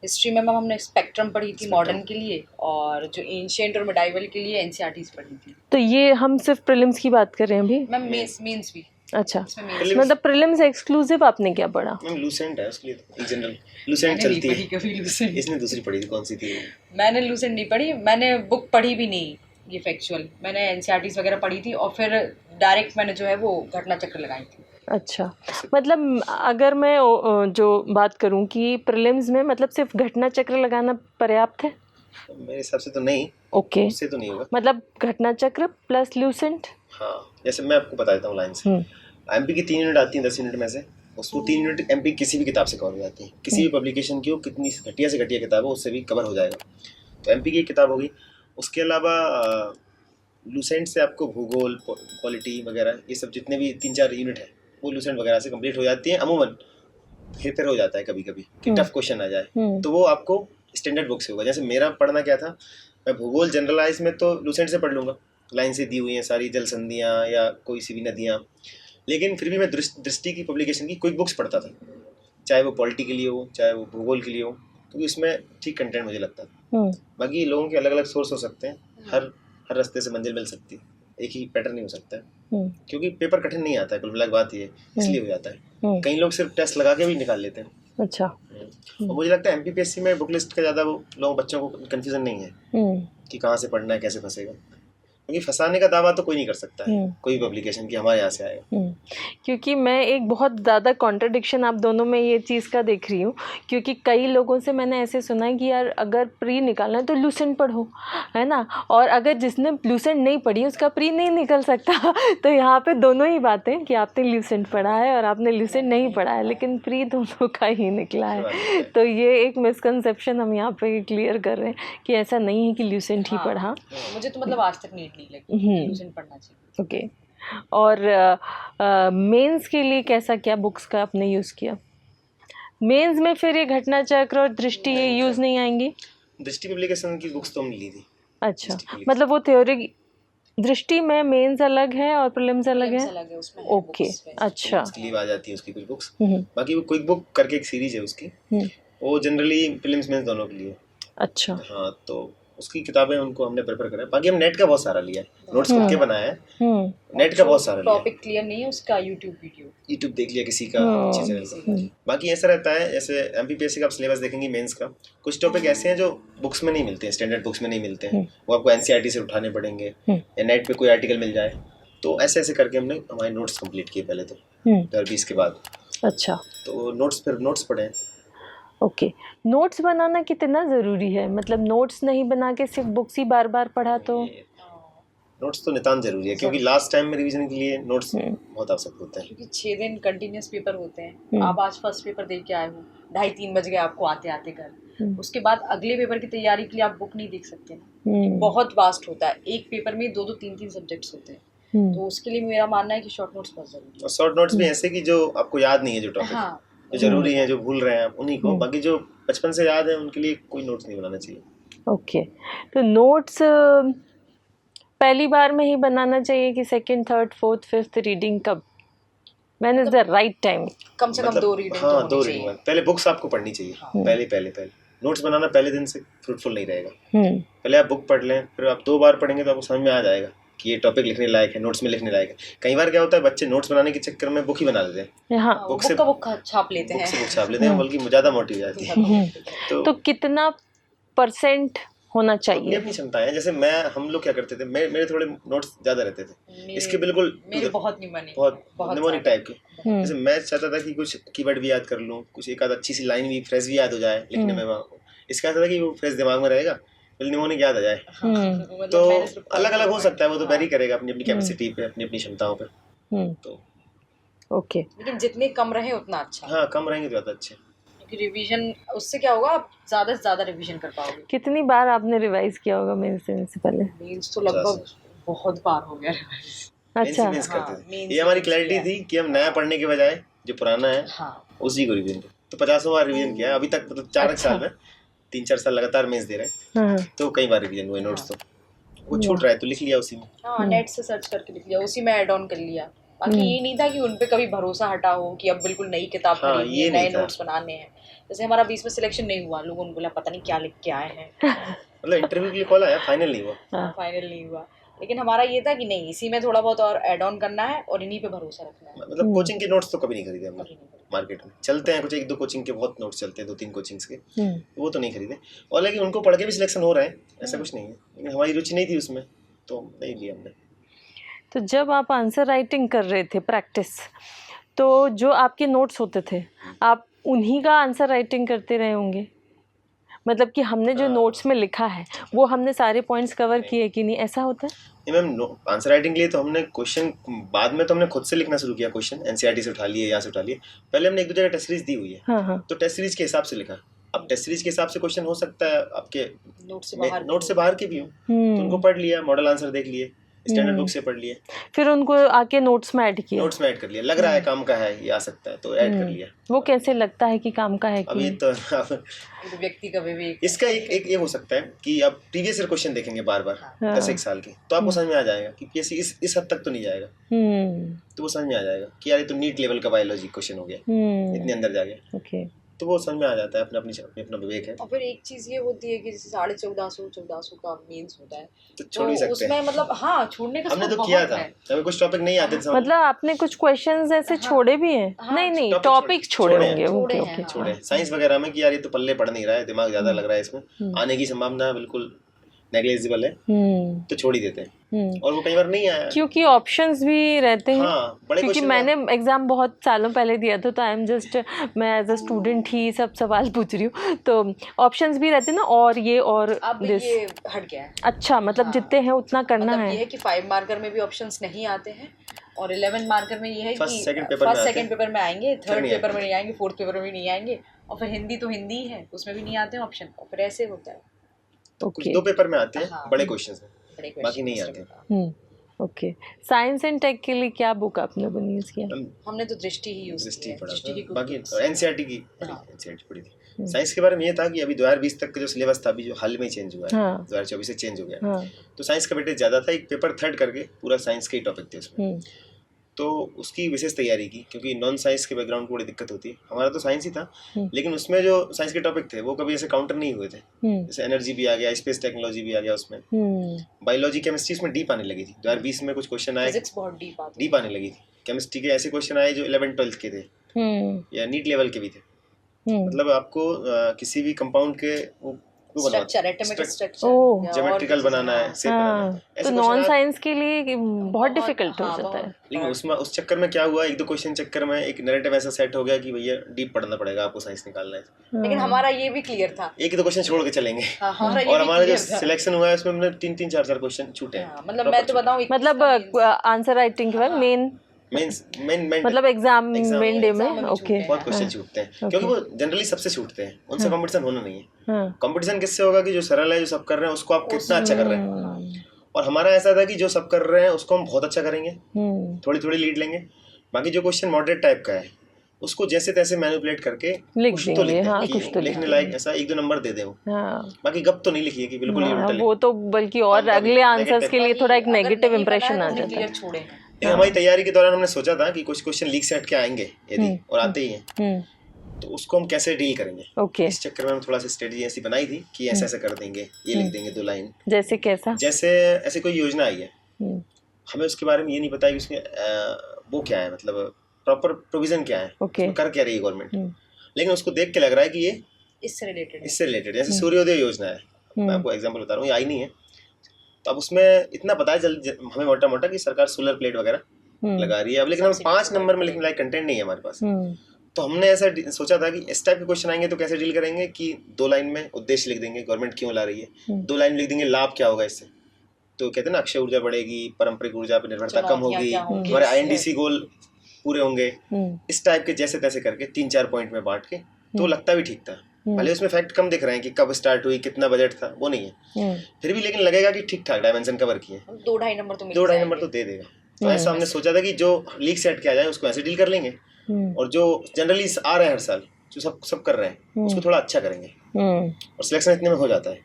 हिस्ट्री में मैम हमने स्पेक्ट्रम पढ़ी थी मॉडर्न के लिए, और जो एंशिएंट और मिडाइवल के लिए एनसीईआरटीज पढ़ी थी। तो ये हम सिर्फ प्रीलिम्स की बात कर रहे हैं अभी? मैम मेंस भी। अच्छा, मतलब प्रीलिम्स एक्सक्लूसिव आपने क्या पढ़ा? मैम लूसेंट है, उसके लिए एक जनरल लूसेंट चलती है। कभी लूसेंट इसने दूसरी पढ़ी थी, कौन सी थी? मैंने लूसेंट नहीं पढ़ी, मैंने बुक पढ़ी भी नहीं, ये फैक्चुअल। मैंने एनसीईआरटीज वगैरह पढ़ी थी और फिर डायरेक्ट मैंने जो है वो घटना चक्र लगाई थी। अच्छा, मतलब अगर मैं जो बात करूं कि प्रीलिम्स में मतलब सिर्फ घटना चक्र लगाना पर्याप्त है? मेरे हिसाब से तो नहीं। ओके, उससे तो नहीं होगा। मतलब घटना चक्र प्लस लूसेंट। हाँ, जैसे मैं आपको बता देता हूँ लाइन से। एमपी की 3 यूनिट आती हैं 10 यूनिट में से, उसको 3 यूनिट एमपी किसी भी किताब से कवर हो जाती है। किसी भी पब्लिकेशन की हो, कितनी घटिया से घटिया किताब हो, उससे भी कवर हो जाएगा। तो एमपी की एक किताब होगी। उसके अलावा लूसेंट से आपको भूगोल, पॉलिटी वगैरह ये सब जितने भी 3-4 यूनिट है वो लूसेंट वगैरह से कंप्लीट हो जाती है। अमूमन फिर हो जाता है कभी कभी कि टफ क्वेश्चन आ जाए, तो वो आपको स्टैंडर्ड बुक से होगा। जैसे मेरा पढ़ना क्या था, मैं भूगोल जनरलाइज में तो लूसेंट से पढ़ लूँगा, लाइन से दी हुई हैं सारी जल संधियाँ या कोई सी भी नदियाँ। लेकिन फिर भी मैं दृष्टि की पब्लिकेशन की क्विक बुक्स पढ़ता था, चाहे वो पॉलिटी के लिए हो, चाहे वो भूगोल के लिए हो, क्योंकि उसमें ठीक कंटेंट मुझे लगता था। बाकी लोगों के अलग अलग सोर्स हो सकते हैं, हर रास्ते से मंजिल मिल सकती है, एक ही पैटर्न नहीं हो सकता है। क्योंकि पेपर कठिन नहीं आता है, कुल मिला बात ये इसलिए हो जाता है। कई लोग सिर्फ टेस्ट लगा के भी निकाल लेते हैं। अच्छा, और मुझे लगता है एमपीपीएससी में बुक लिस्ट का ज़्यादा वो लोगों बच्चों को कन्फ्यूज़न नहीं है कि कहाँ से पढ़ना है, कैसे फंसेगा। क्योंकि फंसाने का दावा तो कोई नहीं कर सकता है, कोई पब्लिकेशन की हमारे यहाँ से आएगा। क्योंकि मैं एक बहुत ज़्यादा कॉन्ट्रडिक्शन आप दोनों में ये चीज़ का देख रही हूँ, क्योंकि कई लोगों से मैंने ऐसे सुना है कि यार अगर प्री निकालना है तो लूसेंट पढ़ो, है ना, और अगर जिसने लूसेंट नहीं पढ़ी उसका प्री नहीं निकल सकता। तो यहाँ पे दोनों ही बातें कि आपने लूसेंट पढ़ा है और आपने लूसेंट नहीं पढ़ा है, लेकिन प्री दोनों का ही निकला है। तो ये एक मिसकंसेप्शन हम यहाँ पे क्लियर कर रहे हैं कि ऐसा नहीं है कि लूसेंट ही पढ़ा। मुझे तो मतलब आज तक नहीं लगी लूसेंट पढ़ना चाहिए। ओके, और मेंस के लिए कैसा क्या बुक्स का आपने यूज़ किया? मेंस में फिर ये घटना चक्र और दृष्टि ये यूज़ नहीं आएंगी? दृष्टि पब्लिकेशन की बुक्स तो हमने ली थी। अच्छा, मतलब वो थ्योरी दृष्टि में मेंस अलग है और प्रीलिम्स अलग है? ओके, अच्छा, उसके लिए आ जाती है उसकी कुछ बुक्स। बाकी वो क्विक बुक करके एक सीरीज है उसकी, वो जनरली प्रीलिम्स मेंस दोनों के लिए। अच्छा, हाँ, तो उसकी किताबें उनको हमने प्रेफर करा है। बाकी हम नेट का बहुत सारा लिया है, नोट्स खुद के बनाए हैं, नेट का बहुत सारा लिया। टॉपिक क्लियर नहीं है उसका, यूट्यूब देख लिया किसी का अच्छे चैनल का। बाकी ऐसा रहता है, जैसे एमपीपीएससी का आप सिलेबस देखेंगे मेंस का, कुछ टॉपिक ऐसे हैं जो बुक्स में नहीं मिलते हैं, स्टैंडर्ड बुक्स में नहीं मिलते हैं, वो आपको एनसीईआरटी से उठाने पड़ेंगे या नेट पे कोई आर्टिकल मिल जाए। तो ऐसे ऐसे करके हमने हमारे नोट्स कंप्लीट किए पहले तो 2020 के बाद। अच्छा, तो नोट्स पढ़े। ओके, नोट्स बनाना कितना ज़रूरी है? मतलब नोट्स नहीं बना के सिर्फ बुक्स ही बार बार पढ़ा तो? नोट्स तो नितांत जरूरी है, क्योंकि लास्ट टाइम में रिवीजन के लिए नोट्स बहुत आवश्यक होते हैं। क्योंकि 6 दिन कंटिन्यूस पेपर होते हैं। आप आज फर्स्ट पेपर दे के आए हो, 2:30-3 बज गए आपको आते आते घर, उसके बाद अगले पेपर की तैयारी के लिए आप बुक नहीं देख सकते ना, बहुत वास्ट होता है। एक पेपर में 2-2 3-3 सब्जेक्ट्स होते हैं, तो उसके लिए मेरा मानना है कि शॉर्ट नोट्स बहुत जरूरी है। शॉर्ट नोट्स भी ऐसे कि जो आपको याद नहीं है, जो टॉपिक जो जरूरी है, जो भूल रहे हैं आप उन्हीं को, बाकी जो बचपन से याद है उनके लिए कोई नोट्स नहीं बनाना चाहिए। ओके, तो नोट्स पहली बार में ही बनाना चाहिए कि second, third, fourth, fifth reading कब? When is the right time? कम से कम 2 रीडिंग। हाँ, 2 रीडिंग पहले बुक्स आपको पढ़नी चाहिए। पहले नोट्स बनाना पहले दिन से फ्रूटफुल नहीं रहेगा। पहले आप बुक पढ़ लें, फिर आप 2 बार पढ़ेंगे तो आपको समझ में आ जाएगा कि ये टॉपिक लिखने लायक है, नोट्स में लिखने लायक है। कई बार क्या होता है, बच्चे नोट्स बनाने के चक्कर में बुक ही बना लेते हैं। हाँ, बुक छाप लेते हैं, बल्कि ज़्यादा मोटी हो जाती है। तो कितना परसेंट होना चाहिए? अपनी क्षमता है। जैसे हम लोग क्या करते थे, मेरे थोड़े नोट्स ज़्यादा रहते थे, इसके बिल्कुल मेरे बहुत निमोनिक टाइप के। जैसे मैं चाहता था कि कुछ कीवर्ड भी याद कर लूँ, कुछ एक आध अच्छी सी लाइन भी, फ्रेज भी याद हो जाए लिखने में। इसका था कि वो फ्रेज दिमाग में रहेगा, निमोनिक याद आ जाए। तो अलग अलग हो सकता है, वो तो वेरी करेगा अपनी अपनी कैपेसिटी पे, अपनी अपनी क्षमताओं पे। तो ओके, लेकिन जितने कम रहे उतना अच्छा। हाँ, कम रहेंगे तो ज़्यादा अच्छे, क्योंकि रिवीजन उससे क्या होगा, आप ज़्यादा से ज़्यादा रिवीजन कर पाओगे। कितनी बार आपने रिवाइज किया होगा मेंस से पहले? मेंस तो लगभग बहुत बार हो गया रिवाइज। अच्छा, करते थे। ये हमारी क्लैरिटी थी कि हम नया पढ़ने के बजाय जो पुराना है उसी को रिवीजन करें। तो 50 बार रिवीजन किया है अभी तक, मतलब 4 अच्छा। साल में 3-4 साल लगातार मेंस दे रहे हैं, हाँ तो कई बार रिवीजन हुए नोट्स, तो वो छूट रहा है तो लिख लिया उसी में। हाँ, नेट से सर्च करके लिख लिया, उसी में ऐड ऑन कर लिया। बाकी ये नहीं था कि उन पे कभी भरोसा हटा हो कि अब बिल्कुल नई किताब हाँ, खरीदनी ये है, नहीं नए था। नोट्स बनाने हैं। जैसे हमारा 20 में सिलेक्शन नहीं हुआ, लोगों ने बोला पता नहीं क्या लिख के आए हैं, मतलब इंटरव्यू के लिए कॉल आया, फाइनल नहीं हुआ। हाँ। फाइनल नहीं हुआ। लेकिन हमारा ये था कि नहीं, इसी में थोड़ा बहुत और ऐड ऑन करना है और इन्हीं पे भरोसा रखना है। मतलब कोचिंग के नोट्स तो कभी नहीं खरीदे हमने, कभी नहीं करेंगे। मार्केट में चलते हैं कुछ 1-2 कोचिंग के बहुत नोट्स चलते हैं, 2-3 कोचिंग्स के, हम्म, वो तो नहीं खरीदे। और लेकिन उनको पढ़ के भी सिलेक्शन हो रहा है, ऐसा कुछ नहीं है, लेकिन हमारी रुचि नहीं थी उसमें तो नहीं लिया हमने। तो जब आप आंसर राइटिंग कर रहे थे प्रैक्टिस, तो जो आपके नोट्स होते थे आप उन्हीं का आंसर राइटिंग करते रहे होंगे? मतलब कि हमने जो नोट्स में लिखा है वो हमने सारे पॉइंट्स कवर किए कि नहीं, ऐसा होता है? नहीं मैम, आंसर राइटिंग के लिए तो हमने क्वेश्चन बाद में तो हमने खुद से लिखना शुरू किया, क्वेश्चन एनसीईआरटी से उठा लिए, यहाँ से उठा लिए। पहले हमने 1-2 जगह टेस्ट सीरीज दी हुई है, हाँ हाँ। तो टेस्ट सीरीज के हिसाब से लिखा। अब टेस्ट सीरीज के हिसाब से क्वेश्चन हो सकता है आपके नोट से बाहर के भी हो, तो उनको पढ़ लिया, मॉडल आंसर देख लिए, स्टैंडर्ड बुक से पढ़ लिए, फिर उनको आके नोट्स में ऐड किया। नोट्स में ऐड कर लिया, लग रहा है काम का है, ये आ सकता है तो ऐड कर लिया। वो कैसे लगता है कि काम का है अब ये कि तो तो व्यक्ति का विवेक। इसका एक ये हो सकता है कि आप प्रीवियस ईयर क्वेश्चन देखेंगे बार बार हाँ। 10 एक साल के, तो आपको समझ में आ जाएगा कि पीएससी इस हद तक तो नहीं जाएगा, तो वो समझ में आ जाएगा कि यार ये तो नीट लेवल का बायोलॉजी क्वेश्चन हो गया, इतने अंदर जा गया, ओके। तो वो समझ में आ जाता है, अपना विवेक है, और फिर एक चीज ये होती है कि जैसे 1450 का मेंस होता है, तो तो छोड़ भी सकते उसमें हैं। मतलब हाँ, छोड़ने का हमने स्कोप तो किया बहुत था, है। हमें कुछ टॉपिक नहीं आते थे समझ, मतलब आपने कुछ क्वेश्चंस ऐसे छोड़े भी हैं? हाँ, नहीं नहीं, topic टॉपिक छोड़े छोड़े होंगे। छोड़े ओके हैं, ओके। हाँ। छोड़े साइंस वगैरह में कि यार ये तो पल्ले पड़ नहीं रहा है, दिमाग ज़्यादा लग रहा है इसमें, आने की संभावना बिल्कुल नेग्लिजिबल है, तो छोड़ ही देते हैं, और वो कई बार नहीं आया। क्योंकि ऑप्शंस भी रहते हैं। हाँ, बड़े क्योंकि क्वेश्चन मैंने एग्ज़ाम बहुत सालों पहले दिया था, तो आई एम जस्ट, मैं एज अ स्टूडेंट ही सब सवाल पूछ रही हूँ, तो ऑप्शंस भी रहते हैं ना, और ये और अब दिस। ये हट गया है। अच्छा, मतलब जितने हैं उतना करना मतलब ये है। है कि 5 मार्कर में भी ऑप्शंस नहीं आते हैं, और 11 मार्कर में ये है First, कि second paper फर्स्ट में आते सेकंड पेपर में आएंगे, थर्ड नहीं पेपर आते। में नहीं आएंगे, फोर्थ पेपर में भी नहीं आएंगे, और फिर हिंदी तो हिंदी ही है, उसमें भी नहीं आते हैं ऑप्शन, और फिर ऐसे होता है। कुछ ओके। 2 पेपर में आते हैं हाँ। बड़े क्वेश्चन हैं, बड़े बाकी नहीं questions आते। ओके। साइंस एंड टेक के लिए क्या बुक आपने यूज़ किया? हमने तो दृष्टि ही यूज दृष्टि की, पढ़ा दृष्टि की था, कुछ बाकी books। एनसीईआरटी की हाँ। एनसीईआरटी पढ़ी थी। साइंस के बारे में ये था कि अभी 2020 तक का जो सिलेबस था, अभी जो हाल में चेंज हुआ है, हाँ। 2024 से चेंज हो गया, हाँ। तो साइंस का वेटेज ज़्यादा था, एक पेपर थर्ड करके पूरा साइंस के ही टॉपिक थे उसमें, तो उसकी विशेष तैयारी की, क्योंकि नॉन साइंस के बैकग्राउंड को बड़ी दिक्कत होती है। हमारा तो साइंस ही था, लेकिन उसमें जो साइंस के टॉपिक थे वो कभी ऐसे काउंटर नहीं हुए थे, जैसे एनर्जी भी आ गया, स्पेस टेक्नोलॉजी भी आ गया उसमें, बायोलॉजी केमिस्ट्री उसमें डीप आने लगी थी। 2020 में कुछ क्वेश्चन आए, फिजिक्स बहुत डीप आने लगी थी, केमिस्ट्री के ऐसे क्वेश्चन आए जो 11-12 के थे या नीट लेवल के भी थे। मतलब आपको किसी भी कंपाउंड के स्ट्रक्चर, एटॉमिक ओह। स्ट्रक्चर, ज्योमेट्रिकल बनाना है, शेप बनाना है, तो ऐसे नॉन क्वेश्चन साइंस के लिए बहुत डिफिकल्ट हो जाता है। लेकिन उसमें उस चक्कर में क्या हुआ, 1-2 क्वेश्चन चक्कर में एक नैरेटिव ऐसा सेट हो गया कि भैया डीप पढ़ना पड़ेगा, आपको साइंस निकालना है। लेकिन हमारा ये भी क्लियर था, 1-2 क्वेश्चन छोड़ के चलेंगे, हमारा ये और भी हमारा जो clear था। सिलेक्शन हुआ है उसमें हमने 3-3 4-4 क्वेश्चन छूटे हैं। मतलब मैं तो बताऊं, मतलब आंसर राइटिंग के बाद मेन मेन मतलब एग्जाम मेन डे में। में ओके। बहुत क्वेश्चन छूटते हैं, क्योंकि वो जनरली सबसे छूटते हैं, उनसे कंपटीशन होना नहीं है। कंपटीशन किससे होगा कि जो सरल है, जो सब कर रहे हैं उसको आप कितना अच्छा कर रहे हैं, और हमारा ऐसा था कि जो सब कर रहे हैं उसको हम बहुत अच्छा करेंगे, थोड़ी थोड़ी लीड लेंगे, बाकी जो क्वेश्चन मॉडरेट टाइप का है उसको जैसे तैसे मैनिपुलेट करके लिख कुछ तो देंगे। लिखें, हाँ, कि कुछ तो लिखने लायक ऐसा 1-2 नंबर दे दें वो, बाकी गप तो नहीं लिखिए कि बिल्कुल ही उल्टा लिखें। वो तो बल्कि और अगले आंसर्स के लिए थोड़ा एक नेगेटिव इंप्रेशन आ जाता है। छोड़े हैं। लेकिन हमारी तैयारी के दौरान हमने सोचा था कि कुछ क्वेश्चन लीक से हट के आएंगे यदि, और आते ही हैं, तो उसको हम कैसे डील करेंगे। ओके। इस चक्कर में हम थोड़ा सा स्ट्रेटजी ऐसी बनाई थी कि ऐसा ऐसा कर देंगे, ये लिख देंगे 2 लाइन। जैसे कैसा? जैसे ऐसे कोई योजना आई है, हमें उसके बारे में ये नहीं पता कि उसमें वो क्या है, मतलब प्रॉपर प्रोविजन क्या है, उसमें कर क्या रही है गवर्नमेंट, लेकिन उसको देख के लग रहा है कि ये इससे रिलेटेड, जैसे सूर्योदय योजना है, मैं आपको एग्जांपल बता रहा हूँ, ये आई नहीं है, तो अब उसमें इतना पता है हमें मोटा मोटा कि सरकार सोलर प्लेट वगैरह लगा रही है अब, लेकिन हम 5 नंबर में लिखने लायक कंटेंट नहीं है हमारे पास। तो हमने ऐसा सोचा था कि इस टाइप के क्वेश्चन आएंगे तो कैसे डील करेंगे कि 2 लाइन में उद्देश्य लिख देंगे, गवर्नमेंट क्यों ला रही है, 2 लाइन लिख देंगे लाभ क्या होगा इससे, तो कहते हैं ना अक्षय ऊर्जा बढ़ेगी, पारंपरिक ऊर्जा पर निर्भरता कम होगी, हमारे INDC गोल पूरे होंगे, इस टाइप के जैसे तैसे करके 3-4 पॉइंट में बांट के, तो लगता भी ठीक था। भले उसमें फैक्ट कम दिख रहे हैं कि कब स्टार्ट हुई, कितना बजट था, वो नहीं है, फिर भी लेकिन लगेगा कि ठीक ठाक डायमेंशन कवर किए, 2-2.5 नंबर तो 2-2.5 नंबर तो दे देगा। तो ऐसा हमने सोचा था कि जो लीक सेट किया जाए उसको ऐसे डील कर लेंगे, और जो जनरली आ रहे हैं हर साल जो सब कर रहे हैं उसको थोड़ा अच्छा करेंगे और सिलेक्शन इतने में हो जाता है।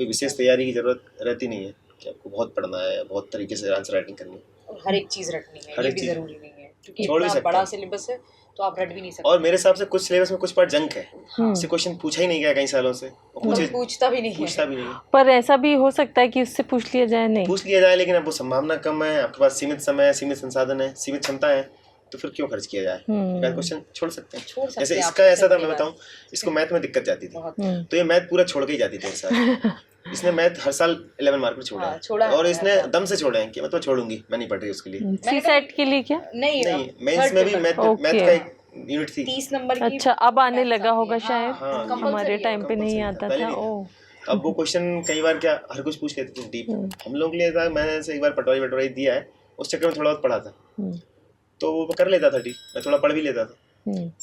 कोई विशेष तैयारी की जरूरत रहती नहीं है कि आपको बहुत पढ़ना है, बहुत तरीके से आंसर राइटिंग करनी है और हर एक चीज़ रटनी है, ये भी ज़रूरी नहीं है क्योंकि छोड़ भी इतना सकते बड़ा हैं। सिलेबस है तो आप रट भी नहीं सकते। और मेरे हिसाब से कुछ सिलेबस में कुछ पार्ट जंक है, इससे क्वेश्चन पूछा ही नहीं गया कई सालों से, वो पूछता भी नहीं पूछता है। भी नहीं, पर ऐसा भी हो सकता है कि उससे पूछ लिया जाए। नहीं पूछ लिया जाए लेकिन अब वो संभावना कम है, आपके पास सीमित समय है, सीमित संसाधन है, सीमित क्षमता है, तो फिर क्यों खर्च किया जाए? क्वेश्चन छोड़ सकते हैं। जैसे इसका ऐसा था, मैं बताऊं, इसको मैथ में दिक्कत जाती थी तो ये मैथ पूरा छोड़ के ही जाती थी सर। इसने मैथ हर साल 11 मार्क पर छोड़ा है और इसने दम से छोड़े हैं कि मैं तो छोड़ूंगी, मैं नहीं पढ़ रही उसके लिए। सी सेट के लिए क्या? नहीं, मेंस में भी मैथ का एक यूनिट थी 30 नंबर की। अच्छा, अब आने लगा होगा शायद, हमारे टाइम पे नहीं आता था। ओ अब वो क्वेश्चन कई बार क्या हर कुछ पूछ लेते थे डीप, हम लोग के लिए था। मैंने एक बार पटवारी दिया है, उस चक्कर में थोड़ा बहुत पढ़ा था तो वो कर लेता था डीप, मैं थोड़ा पढ़ भी लेता था।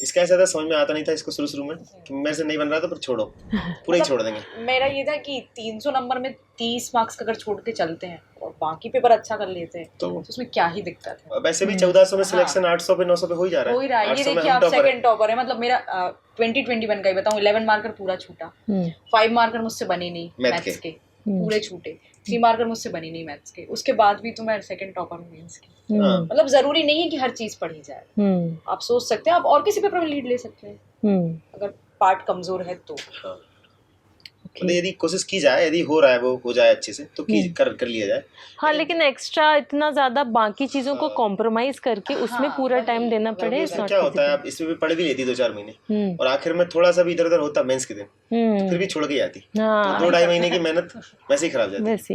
इसका ऐसा था, समझ में आता नहीं था इसको शुरू में कि मेरे से नहीं बन रहा था, पर छोड़ो, पूरा ही छोड़ देंगे। मेरा ये था कि 300 नंबर में 30 मार्क्स अगर छोड़ के चलते हैं और बाकी पेपर अच्छा कर लेते हैं तो उसमें क्या ही दिक्कत है। वैसे भी 1400 में सिलेक्शन 800 पे 900 पे हो ही जा रहा है। ये देखिए आप सेकंड टॉपर है, मतलब मेरा 2021 का ही बताऊं, 11 मार्कर पूरा छूटा, 5 मार्कर मुझसे बने नहीं मैथ्स के, पूरे छूटे, 3 मार्कर मुझसे बनी नहीं मैथ्स के, उसके बाद भी तो मैं सेकंड टॉपर हूँ मेंस की। मतलब जरूरी नहीं है कि हर चीज पढ़ी जाए, आप सोच सकते हैं, आप और किसी पेपर में लीड ले सकते हैं अगर पार्ट कमजोर है तो। मतलब यदि कोशिश की जाए, यदि हो रहा है वो हो जाए अच्छे से तो कर लिया जाए। हाँ, लेकिन एक्स्ट्रा इतना ज्यादा बाकी चीजों को कॉम्प्रोमाइज करके उसमें पूरा टाइम देना पड़े। इसमें क्या होता है, आप इसमें भी पढ़ भी लेती 2-4 महीने और आखिर में थोड़ा सा भी इधर उधर होता मेंस के दिन तो फिर भी छोड़ के जाती, तो 2-2.5 महीने की मेहनत वैसे ही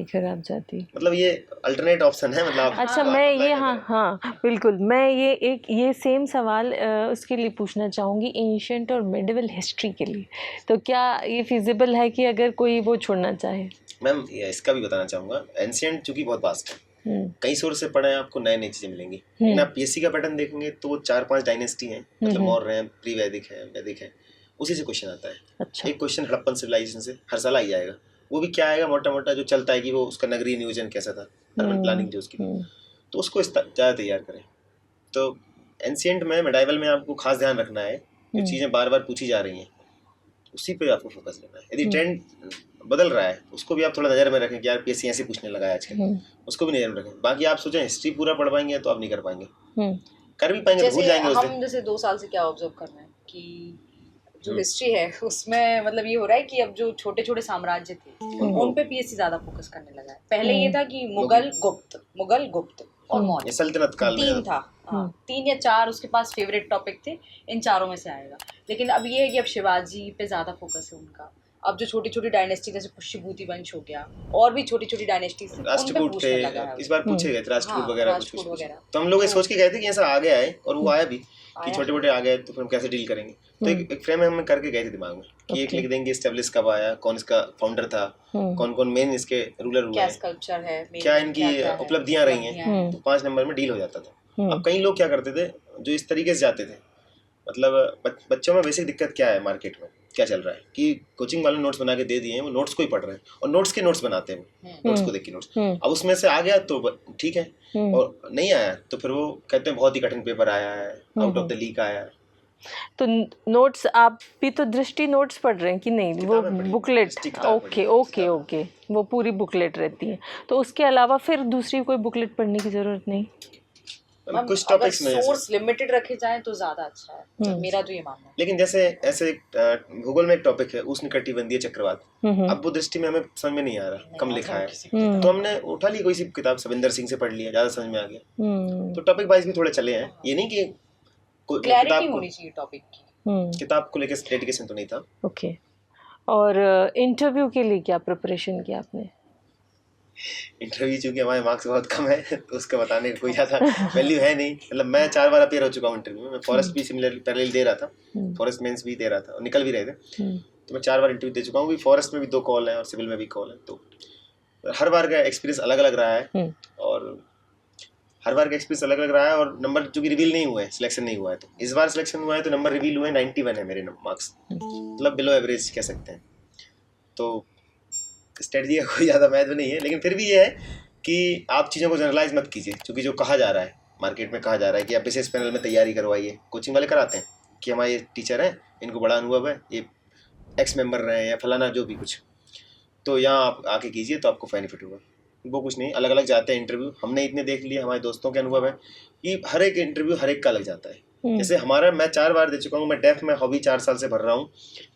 खराब जाती। मतलब ये अल्टरनेट ऑप्शन है, मतलब अच्छा, मैं ये हाँ बिल्कुल, मैं ये सेम सवाल उसके लिए पूछना चाहूँगी, एंशिएंट और मिडिवल हिस्ट्री के लिए। तो क्या ये फिजिबल है कि अगर कोई वो छोड़ना चाहे? मैम इसका भी बताना चाहूँगा, एंशिएंट चूंकि बहुत वास्ट है, कई सोर्स से पढ़े आपको नई चीजें मिलेंगी, लेकिन आप पीएससी का पैटर्न देखेंगे तो 4-5 डायनेस्टी हैं, मतलब मौर्य हैं, प्री वैदिक है, वैदिक है, उसी से क्वेश्चन आता है। अच्छा। एक क्वेश्चन हड़प्पन सिविलाइजेशन से हर साल आ जाएगा, वो भी क्या आएगा, मोटा मोटा जो चलता है कि वो उसका नगरीय नियोजन कैसा था, अर्बन प्लानिंग जो उसकी, तो उसको ज़्यादा तैयार करें। तो एंशिएंट में मिडाइवल में आपको खास ध्यान रखना है, जो चीज़ें बार बार पूछी जा रही हैं उसी पे आपको फोकस लेना है। यदि ट्रेंड बदल रहा है उसको भी आप थोड़ा नज़र में रखें कि यार पीएससी ऐसे पूछने लगा है आजकल, उसको भी नज़र में रखें। बाकी आप सोचें हिस्ट्री पूरा पढ़ पाएंगे तो आप नहीं कर पाएंगे, कर भी पाएंगे तो भूल जाएंगे। हम जैसे 2 साल से क्या ऑब्जर्व कर रहे हैं कि जो हिस्ट्री है उसमें मतलब ये हो रहा है कि अब जो छोटे छोटे साम्राज्य थे उन पे पीएससी ज्यादा फोकस करने लगा है। पहले ये था कि मुगल गुप्त और मौर्य, सल्तनत काल में 3 था, 3 या 4 उसके पास फेवरेट टॉपिक थे, इन चारों में से आएगा। लेकिन अब ये है कि अब शिवाजी पे ज्यादा फोकस है उनका। अब जो छोटी छोटी डायनेस्टी जैसे पुष्यभूति वंश हो गया और भी छोटी छोटी डायनेस्टीज थे, राष्ट्रकूट थे, इस बार पूछे गए थे राष्ट्रकूट वगैरह कुछ, तो हम लोग ये सोच के गए थे कि ऐसा आ गया है और वो आया भी कि छोटे मोटे आ गए तो फिर हम कैसे डील करेंगे। तो एक फ्रेम हम करके गए थे दिमाग में कि एक लिख देंगे एस्टेब्लिश कब आया, कौन इसका फाउंडर था, कौन कौन मेन इसके रूलर हुए, क्या स्कल्पचर है, क्या इनकी उपलब्धियां रही हैं, तो 5 नंबर में डील हो जाता था। अब कई लोग क्या करते थे जो इस तरीके से जाते थे, मतलब बच्चों में बेसिक दिक्कत क्या है, मार्केट में क्या चल रहा है कि कोचिंग वाले नोट्स बना के दे दिए हैं, वो नोट्स को ही पढ़ रहे हैं और नोट्स के नोट्स बनाते हैं, नोट्स को देख के नोट्स। अब उसमें से आ गया तो ठीक है, और नहीं आया तो फिर वो कहते हैं बहुत ही कठिन पेपर आया है, आउट ऑफ द लीग आया है। तो नोट्स आप भी तो दृष्टि नोट्स पढ़ रहे हैं कि नहीं? वो बुकलेट, ओके, वो पूरी बुकलेट रहती है, तो उसके अलावा फिर दूसरी कोई बुकलेट पढ़ने की ज़रूरत नहीं। कुछ टॉपिक्स में सोर्स लिमिटेड रखे जाएं तो ज्यादा अच्छा है, मेरा तो ये मानना है। लेकिन जैसे ऐसे भूगोल में एक टॉपिक है उष्णकटिबंधीय चक्रवात, अब वो दृष्टि में हमें समझ में नहीं आ रहा, कम लिखा है, तो हमने उठा ली कोई सी किताब, सविंदर सिंह से पढ़ लिया, ज्यादा समझ में आ गया। तो टॉपिक वाइज भी थोड़े चले हैं, ये नहीं कि क्लैरिटी होनी चाहिए टॉपिक की, किताब को लेकर डेडिकेशन तो नहीं था। ओके, और इंटरव्यू के लिए क्या प्रिपरेशन किया आपने? इंटरव्यू चूंकि हमारे मार्क्स बहुत कम है तो उसका बताने का कोई ज़्यादा वैल्यू है नहीं। मतलब मैं 4 बार अपीयर हो चुका हूँ इंटरव्यू में, मैं फॉरेस्ट भी सिमिलर पैरेलल दे रहा था, फॉरेस्ट मेंस भी दे रहा था और निकल भी रहे थे, तो मैं 4 बार इंटरव्यू दे चुका हूँ। फॉरेस्ट में भी 2 कॉल है और सिविल में भी कॉल है, तो हर बार का एक्सपीरियंस अलग अलग रहा है और नंबर चूंकि रिवील नहीं हुए, सिलेक्शन नहीं हुआ है, तो इस बार सिलेक्शन हुआ है तो नंबर रिवील हुए 91 है मेरे मार्क्स, मतलब बिलो एवरेज कह सकते हैं। तो स्ट्रेटजी का कोई ज़्यादा महत्व नहीं है, लेकिन फिर भी ये है कि आप चीज़ों को जनरलाइज मत कीजिए, क्योंकि जो कहा जा रहा है मार्केट में, कहा जा रहा है कि आप विशेष पैनल में तैयारी करवाइए, कोचिंग वाले कराते हैं, कि हमारे टीचर हैं, इनको बड़ा अनुभव है, ये एक्स मेंबर रहे हैं या फलाना जो भी कुछ, तो यहाँ आप आके कीजिए तो आपको बेनिफिट होगा। वो कुछ नहीं, अलग अलग जाते हैं इंटरव्यू। हमने इतने देख लिए, हमारे दोस्तों के अनुभव है कि हर एक इंटरव्यू हर एक का अलग जाता है। जैसे हमारा, मैं 4 बार दे चुका हूँ, मैं डेफ में हॉबी 4 साल से भर रहा हूँ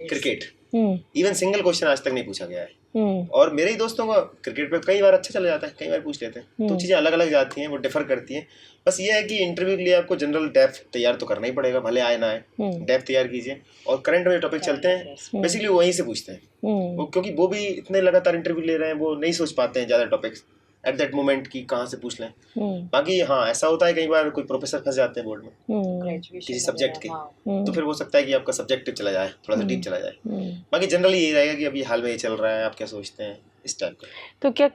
क्रिकेट, इवन सिंगल क्वेश्चन आज तक नहीं पूछा गया है। और मेरे ही दोस्तों का क्रिकेट पे कई बार अच्छा चला जाता है, कई बार पूछ लेते हैं। तो चीज़ें अलग अलग जाती हैं, वो डिफर करती हैं। बस ये है कि इंटरव्यू के लिए आपको जनरल डेफ तैयार तो करना ही पड़ेगा, भले आए ना आए, डेफ तैयार कीजिए। और करंट में टॉपिक चलते हैं बेसिकली वहीं से पूछते हैं वो, क्योंकि वो भी इतने लगातार इंटरव्यू ले रहे हैं, वो नहीं सोच पाते हैं ज़्यादा टॉपिक्स एट दैट मोमेंट की कहाँ से पूछ लें। बाकी हाँ, ऐसा होता है कई बार कोई प्रोफेसर फंस जाते हैं बोर्ड में किसी सब्जेक्ट के, तो फिर हो सकता है कि आपका सब्जेक्ट चला जाए, थोड़ा सा डीप चला जाए। बाकी जनरली यही रहेगा कि अभी हाल में ये चल रहा है, आप क्या सोचते हैं इस टाइप का। तो क्या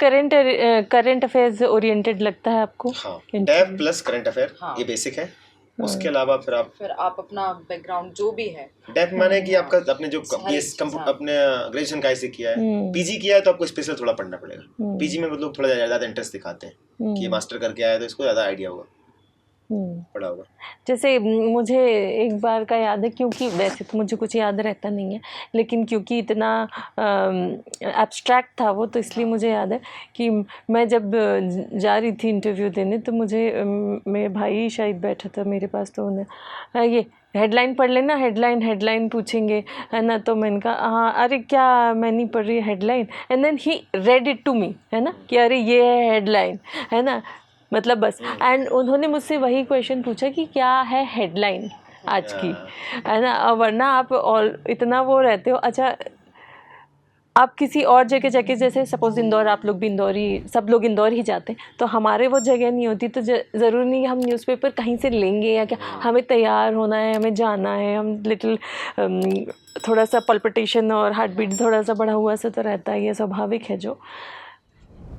करंट अफेयर्स ओरिएंटेड लगता है आपको? हाँ, डेफ प्लस करंट अफेयर ये बेसिक है। उसके अलावा फिर आप अपना बैकग्राउंड जो भी है, डेफ माने कि आपका अपने जो अपने ग्रेजुएशन का ऐसे किया है, पीजी किया है तो आपको स्पेशल थोड़ा पढ़ना पड़ेगा। पीजी में मतलब थोड़ा ज़्यादा इंटरेस्ट दिखाते हैं कि ये मास्टर करके आया तो इसको ज़्यादा आइडिया होगा, पढ़ा होगा। जैसे मुझे एक बार का याद है, क्योंकि वैसे तो मुझे कुछ याद रहता नहीं है, लेकिन क्योंकि इतना एब्स्ट्रैक्ट था वो, तो इसलिए मुझे याद है कि मैं जब जा रही थी इंटरव्यू देने, तो मुझे मेरे भाई शायद बैठा था मेरे पास, तो उन्हें ये हेडलाइन पढ़ लेना, हेडलाइन पूछेंगे, है ना। तो मैंने कहा हाँ, अरे क्या मैं नहीं पढ़ रही headline, and then he read it to me, है ना, कि अरे ये है हेडलाइन, है ना, मतलब बस। एंड उन्होंने मुझसे वही क्वेश्चन पूछा कि क्या है हेडलाइन आज की, है ना। वरना आप और इतना वो रहते हो। अच्छा, आप किसी और जगह जाके, जैसे सपोज इंदौर, आप लोग भी इंदौरी, सब लोग इंदौर ही जाते हैं, तो हमारे वो जगह नहीं होती, तो ज़रूरी नहीं हम न्यूज़पेपर कहीं से लेंगे या क्या, हमें तैयार होना है, हमें जाना है, हम लिटिल थोड़ा सा पल्पिटेशन और हार्ट बीट थोड़ा सा बढ़ा हुआ सा तो रहता है, ये स्वाभाविक है जो।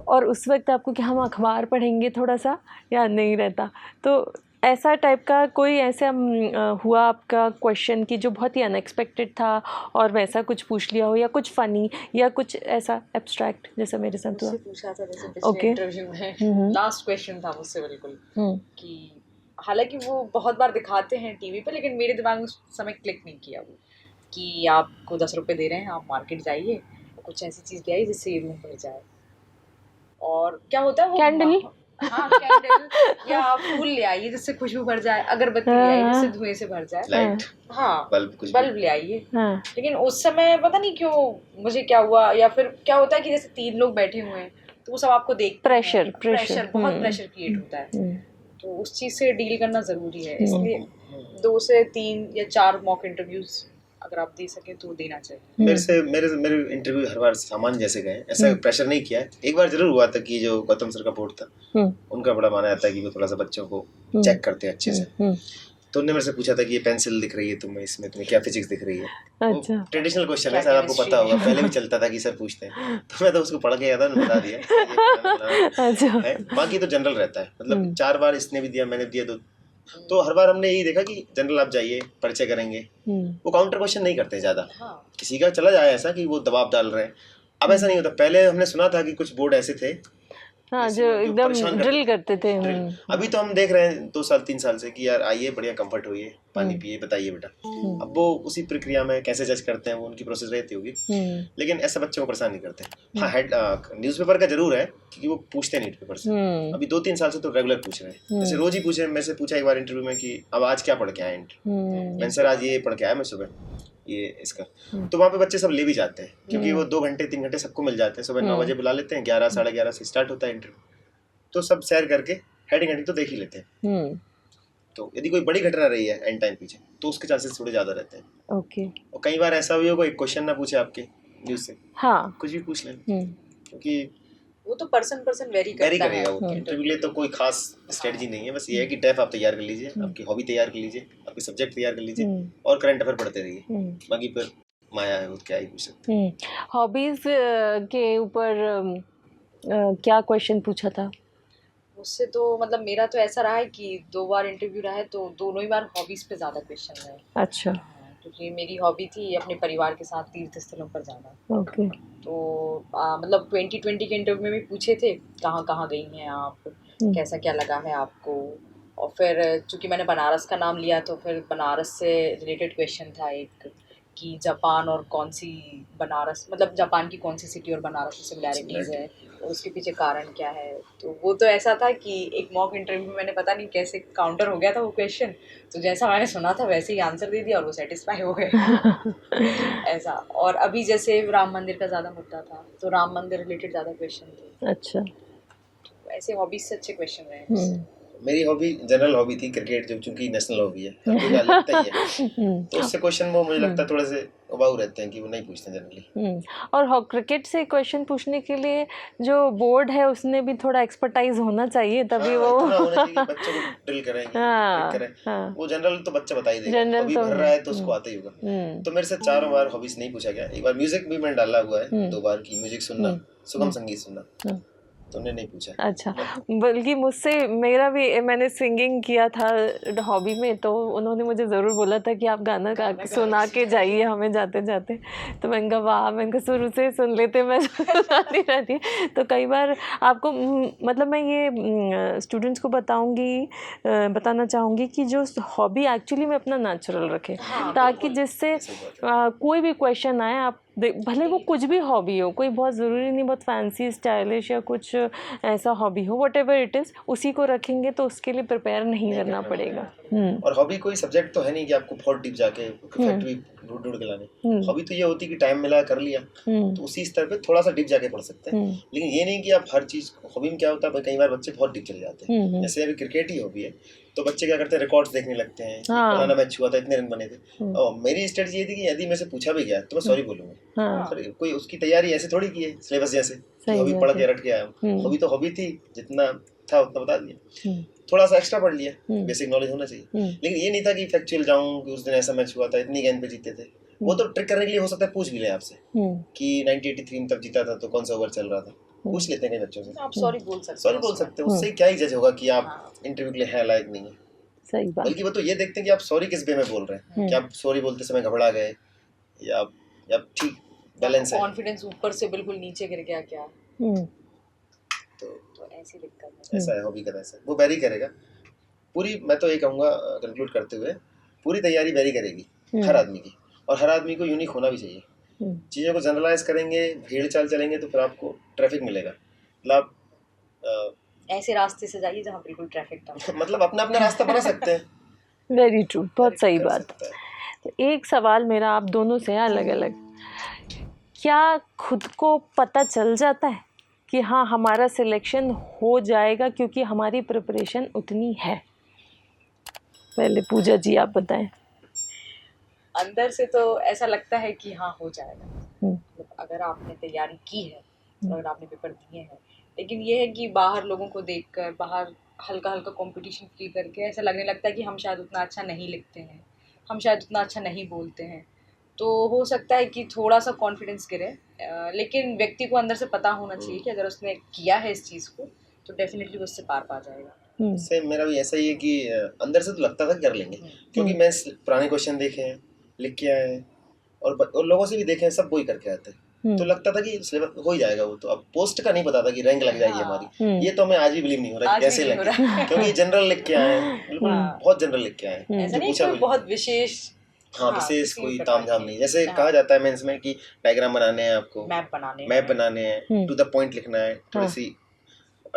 और उस वक्त आपको कि हम अखबार पढ़ेंगे थोड़ा सा, या नहीं रहता। तो ऐसा टाइप का कोई ऐसा हुआ आपका क्वेश्चन कि जो बहुत ही अनएक्सपेक्टेड था और वैसा कुछ पूछ लिया हो, या कुछ फ़नी या कुछ ऐसा एब्स्ट्रैक्ट जैसा मेरे साथ हुआ? पूछा था जैसे पिछले इंटरव्यू में, लास्ट क्वेश्चन था मुझसे बिल्कुल, कि हालांकि वो बहुत बार दिखाते हैं टीवी पे, लेकिन मेरे दिमाग में उस समय क्लिक नहीं किया वो, कि आपको 10 रुपये दे रहे हैं, आप मार्केट जाइए, कुछ ऐसी चीज़ ले आइए जिससे ये रूम भर जाए। और क्या होता है वो कैंडल, हाँ कैंडल, या फूल ले आइए जिससे खुशबू भर जाए, अगरबत्ती ले आइए जिससे धुएं से भर जाए, लाइट, हाँ बल्ब ले आइए। हाँ। लेकिन उस समय पता नहीं क्यों मुझे क्या हुआ, या फिर क्या होता है कि जैसे 3 लोग बैठे हुए हैं तो वो सब आपको देख प्रेशर बहुत प्रेशर क्रिएट होता है, तो उस चीज़ से डील करना ज़रूरी है। इसलिए 2 से 3 या 4 मॉक इंटरव्यूज अगर आप दे सकें तो देना चाहिए। मेरे इंटरव्यू हर बार सामान जैसे गए, ऐसा प्रेशर नहीं किया है। एक बार जरूर हुआ था कि जो गौतम सर का बोर्ड था, उनका बड़ा माना जाता है कि वो थोड़ा सा बच्चों को चेक करते हैं अच्छे से। तो उन्होंने मेरे से पूछा था कि ये पेंसिल दिख रही है तुम्हें, इसमें तुम्हें क्या फिजिक्स दिख रही है। अच्छा। ट्रेडिशनल क्वेश्चन है, शायद आपको पता होगा, पहले भी चलता था कि सर पूछते हैं, तो मैं तो उसको पढ़ के गया था, बता दिया। बाकी तो जनरल रहता है, मतलब 4 बार इसने भी दिया, मैंने दिया, तो हर बार हमने यही देखा कि जनरल आप जाइए, परिचय करेंगे, वो काउंटर क्वेश्चन नहीं करते ज़्यादा। किसी का चला जाए ऐसा कि वो दबाव डाल रहे हैं, अब ऐसा नहीं होता। पहले हमने सुना था कि कुछ बोर्ड ऐसे थे, हाँ, जो एकदम ड्रिल करते थे। अभी तो हम देख रहे हैं 2 साल 3 साल से कि यार आइए, बढ़िया कंफर्ट होइए, पानी पिए, बताइए बेटा। अब वो उसी प्रक्रिया में कैसे जज करते हैं, वो उनकी प्रोसेस रहती होगी, लेकिन ऐसा बच्चों को परेशान नहीं करते। हाँ, न्यूज़पेपर का जरूर है क्योंकि वो पूछते हैं न्यूज़पेपर से। अभी 2-3 साल से तो रेगुलर पूछ रहे हैं, जैसे रोज ही पूछे। मेरे से पूछा एक बार इंटरव्यू में कि अब आज क्या पढ़ के आए, मैंने सर आज ये पढ़ के आया मैं सुबह ये इसका। तो वहाँ पे बच्चे सब ले भी जाते हैं क्योंकि वो 2 घंटे 3 घंटे सबको मिल जाते हैं। सुबह 9 बजे बुला लेते हैं, 11 साढ़े 11 से स्टार्ट होता है इंटरव्यू, तो सब शेयर करके हेडिंग तो देख ही लेते हैं। तो यदि कोई बड़ी घटना रही है एंड टाइम पीछे, तो उसके चांसेस थोड़े ज़्यादा रहते हैं। ओके। और कई बार ऐसा भी होगा एक क्वेश्चन ना पूछे आपके न्यूज़ से, हाँ, कुछ भी पूछ लें, क्योंकि वो तो पर्सन वेरी करेगा। वो इंटरव्यू लिए तो कोई खास स्ट्रेटजी नहीं है, बस ये है कि डेफ आप तैयार कर लीजिए, आपकी हॉबी तैयार कर लीजिए, आपके सब्जेक्ट तैयार कर लीजिए, और करंट अफेयर पढ़ते रहिए। बाकी फिर माया है, वो क्या ही पूछ सकते हैं। हॉबीज के ऊपर क्या क्वेश्चन पूछा था उससे? तो मतलब मेरा तो ऐसा रहा है कि 2 बार इंटरव्यू रहा है, तो दोनों ही बार हॉबीज पे ज़्यादा क्वेश्चन रहे। अच्छा। क्योंकि मेरी हॉबी थी अपने परिवार के साथ तीर्थ स्थलों पर जाना। ओके। तो मतलब 2020 के इंटरव्यू में भी पूछे थे कहाँ कहाँ गई हैं आप, कैसा क्या लगा है आपको, और फिर चूँकि मैंने बनारस का नाम लिया तो फिर बनारस से रिलेटेड क्वेश्चन था एक कि जापान और कौन सी बनारस, मतलब जापान की कौन सी सिटी और बनारस में सिमिलैरिटीज़ है और उसके पीछे कारण क्या है। तो वो तो ऐसा था कि एक मॉक इंटरव्यू में मैंने पता नहीं कैसे काउंटर हो गया था वो क्वेश्चन, तो जैसा मैंने सुना था वैसे ही आंसर दे दिया और वो सेटिस्फाई हो गए ऐसा। और अभी जैसे राम मंदिर का ज़्यादा मुद्दा था तो राम मंदिर रिलेटेड ज़्यादा क्वेश्चन थे। अच्छा, तो ऐसे हॉबीज से अच्छे क्वेश्चन रहे। मेरी हॉबी जनरल हॉबी थी क्रिकेट, जो चूंकि नेशनल हॉबी है, हर कोई का लगता ही है, तो उससे क्वेश्चन वो मुझे लगता है थोड़े से उबाऊ रहते हैं कि वो नहीं पूछते जनरली। और क्रिकेट से क्वेश्चन पूछने के लिए जो बोर्ड है उसने भी थोड़ा एक्सपर्टाइज होना चाहिए, तभी वो इतना होना चाहिए कि बच्चों को ड्रिल करेंगे, हाँ, ट्रिक करें। हाँ। वो जनरल तो बच्चा बता ही देगा, जनरल हॉबी तो भर रहा है तो उसको आता ही होगा। तो मेरे से 4 बार हॉबीज नहीं पूछा गया। एक बार म्यूजिक भी मैंने डाला हुआ है, 2 बार की म्यूजिक सुनना, सुगम संगीत सुनना, तो उन्हें नहीं पूछा। अच्छा, बल्कि मुझसे मेरा भी, मैंने सिंगिंग किया था हॉबी में, तो उन्होंने मुझे ज़रूर बोला था कि आप गाना सुना के जाइए हमें जाते जाते। तो मैंने कहा वाह, मैंने कहा शुरू से सुन लेते, मैं सुनाती रहती। तो कई बार आपको मतलब मैं ये स्टूडेंट्स को बताना चाहूँगी कि जो हॉबी एक्चुअली में अपना नेचुरल रखें, ताकि जिससे कोई भी क्वेश्चन आए आप भले वो कुछ भी हॉबी हो, कोई बहुत ज़रूरी नहीं बहुत फैंसी स्टाइलिश या कुछ ऐसा हॉबी हो, वट एवर इट इज़, उसी को रखेंगे तो उसके लिए प्रिपेयर नहीं करना पड़ेगा। और हॉबी कोई सब्जेक्ट तो है नहीं कि आपको बहुत डीप जाके परफेक्ट भी ढूंढ के लाने। हॉबी तो ये होती है कि टाइम मिला कर लिया, तो उसी स्तर पे थोड़ा सा डीप जाके पढ़ सकते हैं। लेकिन ये नहीं कि आप हर चीज़, हॉबी में क्या होता है कई बार बच्चे बहुत डीप चले जाते हैं। जैसे अभी क्रिकेट ही हॉबी है तो बच्चे क्या करते हैं, रिकॉर्ड्स देखने लगते हैं, फलाना मैच हुआ था, इतने रन बने थे। और मेरी स्ट्रेटजी ये थी कि यदि मैं से पूछा भी गया तो मैं सॉरी बोलूंगा। कोई उसकी तैयारी ऐसे थोड़ी की है सिलेबस जैसे हॉबी पढ़ के रट के आया हूँ। हॉबी तो हॉबी थी, जितना था उतना बता दिया, थोड़ा सा एक्स्ट्रा पढ़ लिया, बेसिक नॉलेज होना चाहिए। लेकिन ये नहीं था कि फैक्चुअल जाऊं कि उस दिन ऐसा मैच हुआ था, इतनी गेंद पे जीते थे। वो तो ट्रिक करने के लिए हो सकता है पूछ भी ले आपसे कि 1983 में तब जीता था तो कौन सा ओवर चल रहा था, पूछ लेते हैं कई बच्चों से। आप सॉरी बोल सकते हो, उससे क्या ही जज होगा कि आप इंटरव्यू के लिए है लायक नहीं है। सही बात। बल्कि वो तो ये देखते हैं कि आप सॉरी किस वे में बोल रहे हैं, कि आप सॉरी बोलते समय घबरा गए या ठीक बैलेंस है, कॉन्फिडेंस ऊपर से बिल्कुल नीचे गिर गया क्या। तो ऐसी दिक्कत है। ऐसा है हॉबी का, ऐसा वो वेरी करेगा पूरी। मैं तो ये कहूँगा कंक्लूड करते हुए, पूरी तैयारी वेरी करेगी हर आदमी की, और हर आदमी को यूनिक होना भी चाहिए। चीज़ों को जनरलाइज करेंगे, भीड़ चाल चलेंगे तो फिर आपको ट्रैफिक मिलेगा। मतलब ऐसे रास्ते से जाइए जहाँ बिल्कुल ट्रैफिक था। मतलब अपना अपना रास्ता बना सकते हैं। वेरी ट्रू, बहुत सही बात। तो एक सवाल मेरा आप दोनों से अलग अलग, क्या खुद को पता चल जाता है कि हाँ हमारा सिलेक्शन हो जाएगा क्योंकि हमारी प्रिपरेशन उतनी है? पहले पूजा जी आप बताएं। अंदर से तो ऐसा लगता है कि हाँ हो जाएगा, अगर आपने तैयारी की है, अगर आपने पेपर दिए हैं। लेकिन ये है कि बाहर लोगों को देखकर, बाहर हल्का हल्का कंपटीशन फील करके ऐसा लगने लगता है कि हम शायद उतना अच्छा नहीं लिखते हैं, हम शायद उतना अच्छा नहीं बोलते हैं। तो हो सकता है कि थोड़ा सा कॉन्फिडेंस गिरे, लेकिन व्यक्ति को अंदर से पता होना चाहिए कि अगर उसने किया है इस चीज़ को तो डेफिनेटली वो उससे पार पा जाएगा। सेम मेरा भी ऐसा ही है कि अंदर से तो लगता था कर लेंगे, क्योंकि मैं पुराने क्वेश्चन देखे हैं, लिख के आए हैं, और लोगों से भी देखे हैं, सब वही करके आते हैं। तो लगता था कि सिलेबस हो ही जाएगा वो तो। अब पोस्ट का नहीं पता था कि रैंक लग जाएगी हमारी, ये तो हमें आज भी बिलीव नहीं हो रहा है कैसे लगे, क्योंकि जनरल लिख के आए हैं, बिल्कुल बहुत जनरल लिख के आए हैं। ऐसा नहीं कोई बहुत विशेष, हाँ विशेश कोई तामझाम नहीं। जैसे कहा जाता है मेंस में कि डायग्राम बनाने हैं, आपको मैप बनाने हैं, टू द पॉइंट लिखना है, थोड़ी सी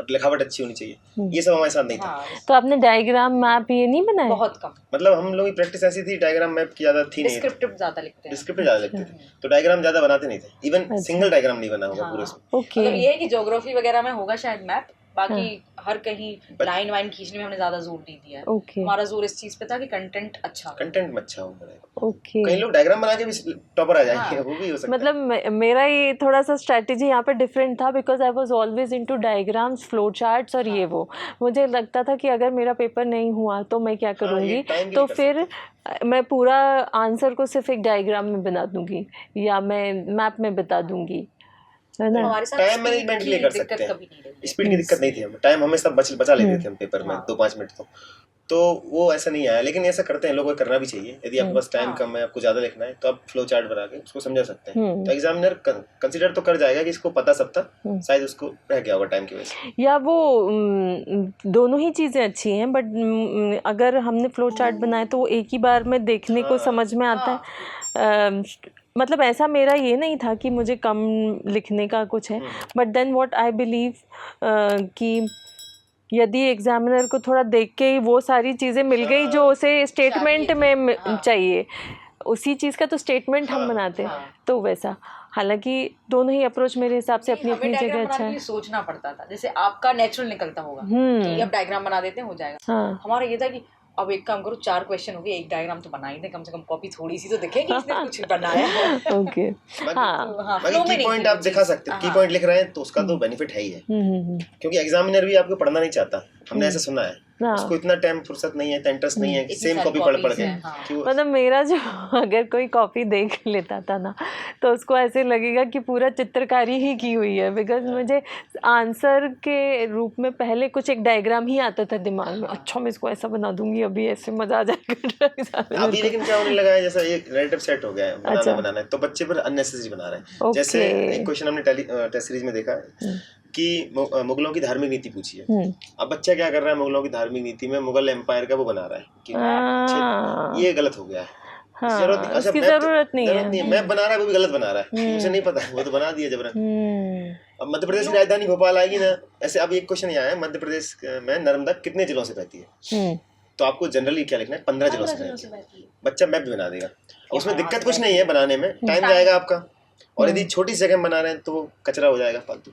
लिखावट अच्छी होनी चाहिए, ये सब हमारे साथ नहीं था। तो आपने डायग्राम मैप ये नहीं बनाया? बहुत कम, मतलब हम लोग की प्रैक्टिस ऐसी थी, डायग्राम मैप की ज़्यादा थी नहीं, डिस्क्रिप्टिव ज़्यादा लिखते थे, तो डायग्राम ज़्यादा बनाते नहीं थे। इवन सिंगल डायग्राम नहीं बना होगा पूरे उसमें। मतलब ये है कि ज्योग्राफी वगैरह में होगा शायद मैप, बाकी हर कहीं लाइन वाइन खींचने में हमने ज्यादा जोर नहीं दिया है। हमारा जोर इस चीज पे था कि कंटेंट में अच्छा हो। कई लोग डायग्राम बना के भी टॉपर आ जाएंगे, वो भी हो सकता है। मतलब मेरा ये थोड़ा सा स्ट्रेटजी यहाँ पे डिफरेंट था, because I was always into diagrams, flow charts और ये वो। मुझे लगता था कि अगर मेरा पेपर नहीं हुआ तो मैं क्या करूँगी, तो फिर मैं पूरा आंसर को सिर्फ एक डायग्राम में बना दूंगी या मैं मैप में बता दूंगी, है ना। टाइम मैनेजमेंट के लिए कर सकते हैं, स्पीड की दिक्कत नहीं थी, हम टाइम हमेशा बचा लेते थे हम पेपर में 2-5 मिनट। तो वो ऐसा नहीं आया, लेकिन ऐसा करते हैं लोग, को करना भी चाहिए। यदि आपके पास टाइम कम है, आपको ज़्यादा लिखना है, तो आप फ्लो चार्ट बना के उसको समझा सकते हैं। तो एग्जामिनर कंसिडर तो कर जाएगा कि इसको पता सब था, शायद उसको रह गया होगा टाइम की वजह से। या वो दोनों ही चीज़ें अच्छी हैं, बट अगर हमने फ्लो चार्ट बनाए तो वो एक ही बार में देखने को समझ में आता है। मतलब ऐसा मेरा ये नहीं था कि मुझे कम लिखने का कुछ है, but then what I believe कि यदि एग्जामिनर को थोड़ा देख के ही वो सारी चीज़ें मिल गई जो उसे स्टेटमेंट में चाहिए, उसी चीज़ का तो स्टेटमेंट हम बनाते हैं, तो वैसा। हालांकि दोनों ही अप्रोच मेरे हिसाब से अपनी अपनी जगह अच्छा है। सोचना पड़ता था, जैसे आपका नेचुरल निकलता होगा कि अब डायग्राम बना देते हैं, हो जाएगा। हमारा ये था कि अब एक काम करो, 4 क्वेश्चन हो गए, एक डायग्राम तो बना ही दे, कम से कम कॉपी थोड़ी सी तो दिखेगी इसने कुछ बनाया है। ओके, हाँ, की पॉइंट आप दिखा सकते हो, की पॉइंट लिख रहे हैं तो उसका तो बेनिफिट है ही है, क्योंकि एग्जामिनर भी आपको पढ़ना नहीं चाहता, हमने ऐसा सुना है। उसको इतना टाइम फुर्सत नहीं है, इतना इंटरेस्ट नहीं है, सेम कॉपी पढ़ के। मतलब मेरा जो अगर कोई कॉपी देख लेता था ना, तो उसको ऐसे लगेगा कि पूरा चित्रकारी ही की हुई है, बिकॉज मुझे आंसर के रूप में पहले कुछ एक डायग्राम ही आता था दिमाग में। अच्छा, मैं इसको ऐसा बना दूंगी, अभी ऐसे मजा आ जाएगा। अभी लेकिन क्या होने लगा है, जैसा एक नैरेटिव सेट हो गया है, बनाना है, तो बच्चे पर अननेसेसरी बना रहे हैं। जैसे एक क्वेश्चन हमने टेस्ट सीरीज में देखा है कि मुगलों की धार्मिक नीति पूछी है। अब बच्चा क्या कर रहा है, मुगलों की धार्मिक नीति में मुगल एम्पायर का वो बना रहा है कि ये गलत हो गया है। उसकी जरूरत नहीं है। मैप बना रहा है, वो भी गलत बना रहा है, मुझे नहीं पता, वो तो बना दिया जबरन। अब मध्य प्रदेश की राजधानी भोपाल आएगी ना, ऐसे अब एक क्वेश्चन यहाँ है, मध्य प्रदेश में नर्मदा कितने जिलों से बहती है, तो आपको जनरली क्या लिखना है, 15 जिलों से बहती है। बच्चा मैप भी बना देगा, उसमें दिक्कत कुछ नहीं है, बनाने में टाइम जाएगा आपका, और यदि छोटी जगह में बना रहे हैं तो वो कचरा हो जाएगा फालतू,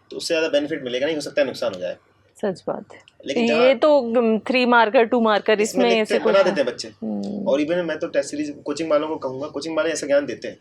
तो उससे ज्यादा बेनिफिट मिलेगा नहीं, हो सकता है नुकसान हो जाए। सच बात है। लेकिन ये तो 3 मार्कर 2 मार्कर इसमें ऐसे बना देते हैं बच्चे। और इवन मैं तो टेस्ट सीरीज कोचिंग वालों को कहूंगा, कोचिंग वाले ऐसा ज्ञान देते हैं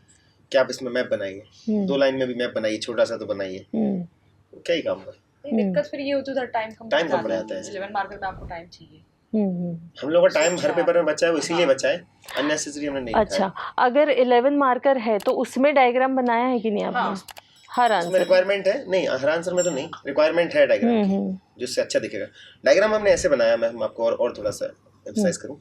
कि आप इसमें मैप बनाइए, 2 लाइन में भी मैप बनाइए, छोटा सा तो बनाइए, क्या ही काम है। दिक्कत फिर ये होती है, टाइम कम पड़ जाता है। 11 मार्कर में आपको टाइम चाहिए। हम लोग का टाइम हर पेपर में बचा है, वो इसीलिए बचा है, अननेसेसरी हमने नहीं। अच्छा, अगर 11 मार्कर है तो उसमें डायग्राम बनाया है कि नहीं आपने? हर आंसर में रिक्वायरमेंट है? नहीं, हर आंसर में तो नहीं, रिक्वायरमेंट है डायग्राम जिससे अच्छा दिखेगा। डायग्राम हमने ऐसे बनाया, मैं आपको और थोड़ा सा एम्फसाइज करूं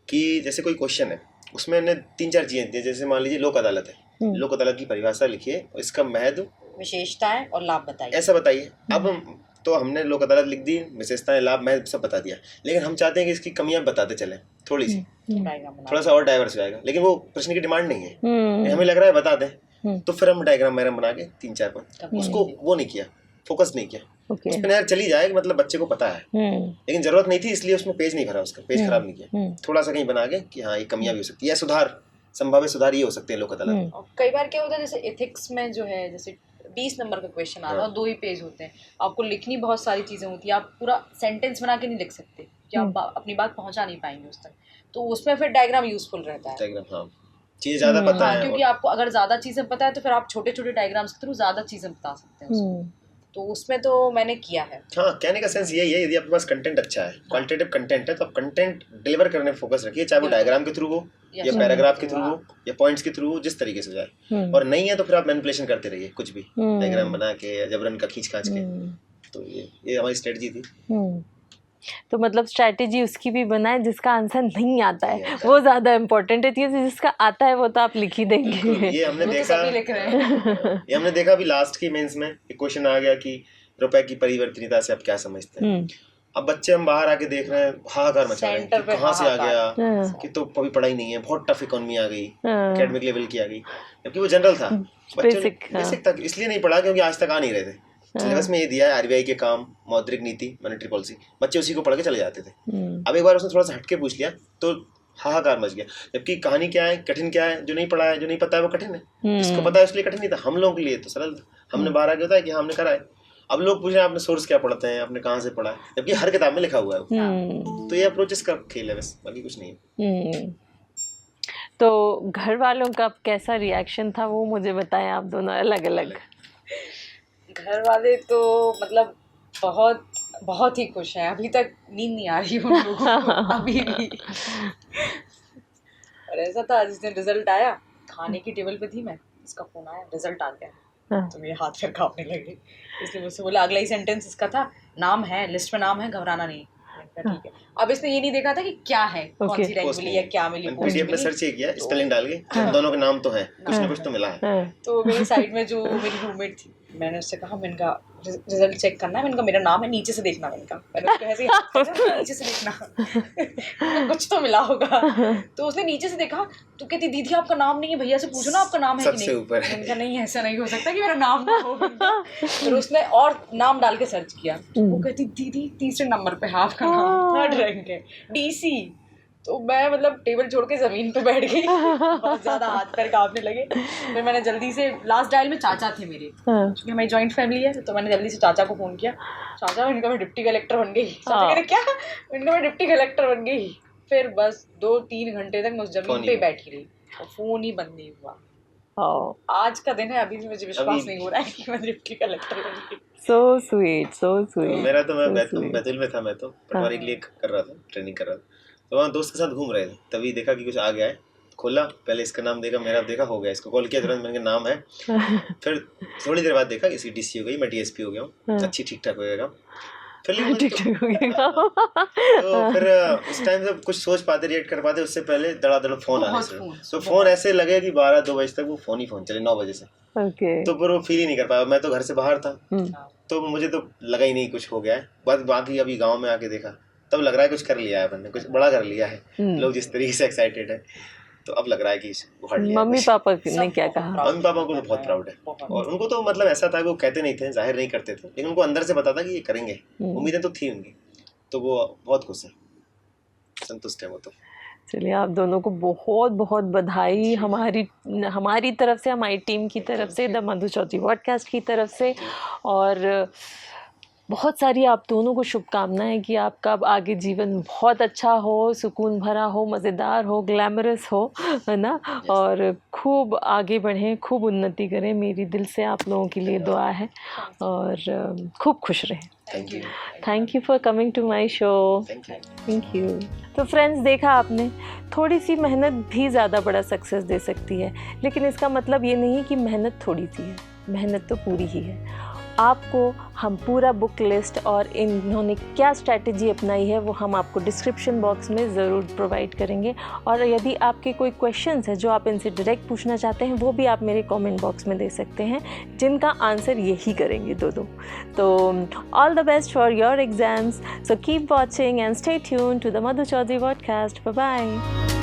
कि जैसे कोई क्वेश्चन है, उसमें हमने 3-4 चीजें दी, जैसे मान लीजिए लोक अदालत है, लोक अदालत की परिभाषा लिखिए, इसका महत्व, विशेषताएं और लाभ बताइए, ऐसा बताइए। अब तो हमने लोक अदालत लिख दी, विशेषताएं, लाभ, महत्व सब बता दिया, लेकिन हम चाहते हैं कि इसकी कमियां बताते चले थोड़ी सी, थोड़ा सा और डाइवर्स हो जाएगा, लेकिन वो प्रश्न की डिमांड नहीं है, हमें लग रहा है बता दें, तो फिर हम डायग्राम बना के 3-4 पॉइंट, उसको वो नहीं किया, फोकस नहीं किया, उस पर नजर चली जाए, मतलब बच्चे को पता है, लेकिन जरूरत नहीं थी, इसलिए उसमें पेज नहीं भरा, उसका पेज खराब नहीं किया, थोड़ा सा कहीं बना के कि हाँ ये कमियां भी हो सकती है, सुधार, संभावित सुधार ये हो सकते हैं लोक अदालत में। कई बार क्या होता है, जैसे एथिक्स में जो है, जैसे 20 नंबर का क्वेश्चन आ रहा है और 2 ही पेज होते हैं, आपको लिखनी बहुत सारी चीजें होती है, आप पूरा सेंटेंस बना के नहीं लिख सकते कि आप अपनी बात पहुंचा नहीं पाएंगे उस तक, तो उसमें फिर डायग्राम यूजफुल रहता है। डायग्राम, चीजें ज्यादा पता है, क्योंकि आपको अगर ज्यादा चीजें पता है तो फिर आप छोटे छोटे डायग्राम्स के थ्रू ज्यादा चीजें बता सकते हैं उसको, तो उसमें तो मैंने किया है। हाँ, कहने का सेंस यही है, यदि आपके पास कंटेंट अच्छा है, क्वालिटेटिव कंटेंट है, तो आप कंटेंट डिलीवर करने में फोकस रखिए, चाहे वो डायग्राम के थ्रू हो या पैराग्राफ के थ्रू हो या पॉइंट्स के थ्रू हो, जिस तरीके से जाए। और नहीं है तो फिर आप मैनिपुलेशन करते रहिए, कुछ भी डायग्राम बना के या जबरन का खींच खांच के। तो ये हमारी स्ट्रेटजी थी। तो मतलब स्ट्रैटेजी उसकी भी बनाए जिसका आंसर नहीं आता है, वो ज्यादा इम्पोर्टेंट है, जिसका आता है वो तो आप लिख ही देंगे। ये हमने देखा, ये हमने देखा अभी लास्ट की मेंस में एक क्वेश्चन आ गया कि रुपए की परिवर्तनीयता से आप क्या समझते हैं। अब बच्चे हम बाहर आके देख रहे हैं, हाहाकार मचा रहे हैं कि कहाँ से आ गया, कि तो अभी पढ़ाई नहीं है, बहुत टफ इकोनॉमी आ गई, एकेडमिक लेवल की आ गई, जबकि वो जनरल था, बेसिक था, इसलिए नहीं पढ़ा क्योंकि आज तक आ नहीं रहे थे। सिलेबस में ये दिया है आरबीआई के काम, मौद्रिक नीति, मॉनेटरी पॉलिसी, बच्चे उसी को पढ़ के चले जाते थे। अब एक बार उसने थोड़ा सा हटके पूछ लिया तो हाहाकार मच गया, जबकि कहानी क्या है, कठिन क्या है, जो नहीं पढ़ा है, जो नहीं पता है वो कठिन है, जिसको पता है उसके लिए कठिन नहीं था, हम लोगों के लिए तो सरल था, हमने बाहर आके होता है कि हमने करा है। अब लोग पूछ रहे हैं आपने सोर्स क्या पढ़ते हैं, आपने कहाँ से पढ़ा है, जबकि हर किताब में लिखा हुआ है। तो ये अप्रोचेस का खेल है, बस बाकी कुछ नहीं है। तो घर वालों का कैसा रिएक्शन था वो मुझे बताएं, आप दोनों अलग अलग। घर वाले तो मतलब बहुत बहुत ही खुश हैं, अभी तक नींद नहीं आ रही उन लोगों को अभी भी। और ऐसा था, जिस दिन रिजल्ट आया, खाने की टेबल पे थी मैं, इसका फोन आया, रिजल्ट आ गया, तो मेरे हाथ पैर कांपने लगे, इसलिए मुझसे बोला, अगला ही सेंटेंस इसका था, नाम है लिस्ट में, नाम है, घबराना नहीं। ठीक है। अब इसने ये नहीं देखा था कि क्या है, कौन सी रैंक Post मिली है, क्या मिली, मैंने पोस्ट पीडीएफ में मिली। सर्च किया, स्पेलिंग डाल के, तो दोनों के नाम तो हैं, कुछ ना कुछ तो मिला है। हाँ, तो मेरी साइड में जो मेरी रूममेट थी, मैंने उससे कहा, मैंने कहा रिजल्ट चेक करना है, मैंने कहा मेरा नाम है, नीचे से देखना। मैंने उसको ऐसे ही हाथ किया, नीचे से देखना कुछ तो मिला होगा। तो उसने नीचे से देखा, तो कहती दीदी आपका नाम नहीं है, भैया से पूछो ना आपका नाम है कि सबसे नहीं। ऊपर है। मैंने कहा नहीं, ऐसा नहीं हो सकता कि मेरा नाम ना हो। फिर उसने और नाम डाल के सर्च किया, वो कहती दीदी तीसरे नंबर पे है आपका नाम, 3rd रैंक है, डीसी। तो मैं मतलब टेबल छोड़ के ज़मीन पे बैठ गई, बहुत ज़्यादा हाथ पैर कांपने लगे। फिर मैंने जल्दी से, लास्ट डायल में चाचा थे मेरे, हाँ। क्योंकि हमारी जॉइंट फैमिली है, तो मैंने जल्दी से चाचा को फ़ोन किया, चाचा इनका मैं डिप्टी कलेक्टर बन गई। चाचा कहते क्या, इनका मैं डिप्टी कलेक्टर बन गई। फिर बस 2-3 घंटे तक मैं उस जमीन पे बैठी रही और फ़ोन ही बंद नहीं हुआ। आज का दिन है, अभी भी मुझे विश्वास नहीं हो रहा है कि मैं डिप्टी कलेक्टर बन गई। So sweet, so sweet. मेरा तो मैं So sweet. बैतूल में था, मैं तो पटवारी के लिए कर रहा था, ट्रेनिंग कर रहा था। तो वहाँ दोस्त के साथ घूम रहे थे, तभी देखा कि कुछ आ गया है, खोला, पहले इसका नाम देखा, मेरा देखा, हो गया, इसको कॉल किया तुरंत, मैंने कहा नाम है। फिर थोड़ी देर बाद देखा इसकी डीसी हो गई, मैं डीएसपी हो गया हूँ, अच्छी ठीक ठाक हो गया। फिर तो फिर उस टाइम से कुछ सोच पाते, रिएक्ट कर पाते, उससे पहले धड़ाधड़ फोन आ रहे थे। तो फोन ऐसे लगे कि 12-2 बजे तक वो फोन चले, 9 बजे से। तो फिर वो फील ही नहीं कर पाया, मैं तो घर से बाहर था, तो मुझे तो लगा ही नहीं कुछ हो गया है। बाकी अभी गाँव में आके देखा, तब लग रहा है कुछ कर लिया है मैंने, कुछ बड़ा कर लिया है। लोग जिस तरीके से एक्साइटेड है, तो अब लग रहा है कि मम्मी पापा ने क्या कहा? मम्मी पापा को तो बहुत प्राउड है, और उनको तो मतलब ऐसा था कि वो कहते नहीं थे, जाहिर नहीं करते थे, लेकिन उनको अंदर से पता था कि ये करेंगे, उम्मीदें तो थी उनकी, तो वो बहुत खुश है, संतुष्ट है वो तो। चलिए, आप दोनों को बहुत बहुत बधाई हमारी तरफ से, हमारी टीम की तरफ से, द मधु चौधरी पॉडकास्ट की तरफ से, और बहुत सारी आप दोनों को शुभकामनाएं कि आपका आगे जीवन बहुत अच्छा हो, सुकून भरा हो, मज़ेदार हो, ग्लैमरस हो, है ना, और खूब आगे बढ़ें, खूब उन्नति करें। मेरी दिल से आप लोगों के लिए दुआ है, और खूब खुश रहें। Thank you for coming to my show. Thank you. तो फ्रेंड्स, देखा आपने, थोड़ी सी मेहनत भी ज़्यादा बड़ा सक्सेस दे सकती है, लेकिन इसका मतलब ये नहीं कि मेहनत थोड़ी सी है, मेहनत तो पूरी ही है। आपको हम पूरा बुक लिस्ट और इन्होंने क्या स्ट्रैटेजी अपनाई है वो हम आपको डिस्क्रिप्शन बॉक्स में ज़रूर प्रोवाइड करेंगे, और यदि आपके कोई क्वेश्चंस है जो आप इनसे डायरेक्ट पूछना चाहते हैं, वो भी आप मेरे कमेंट बॉक्स में दे सकते हैं, जिनका आंसर यही करेंगे दो। तो all the best for your exams, so keep watching and stay tuned to the Madhu Chaudhary podcast. Bye bye.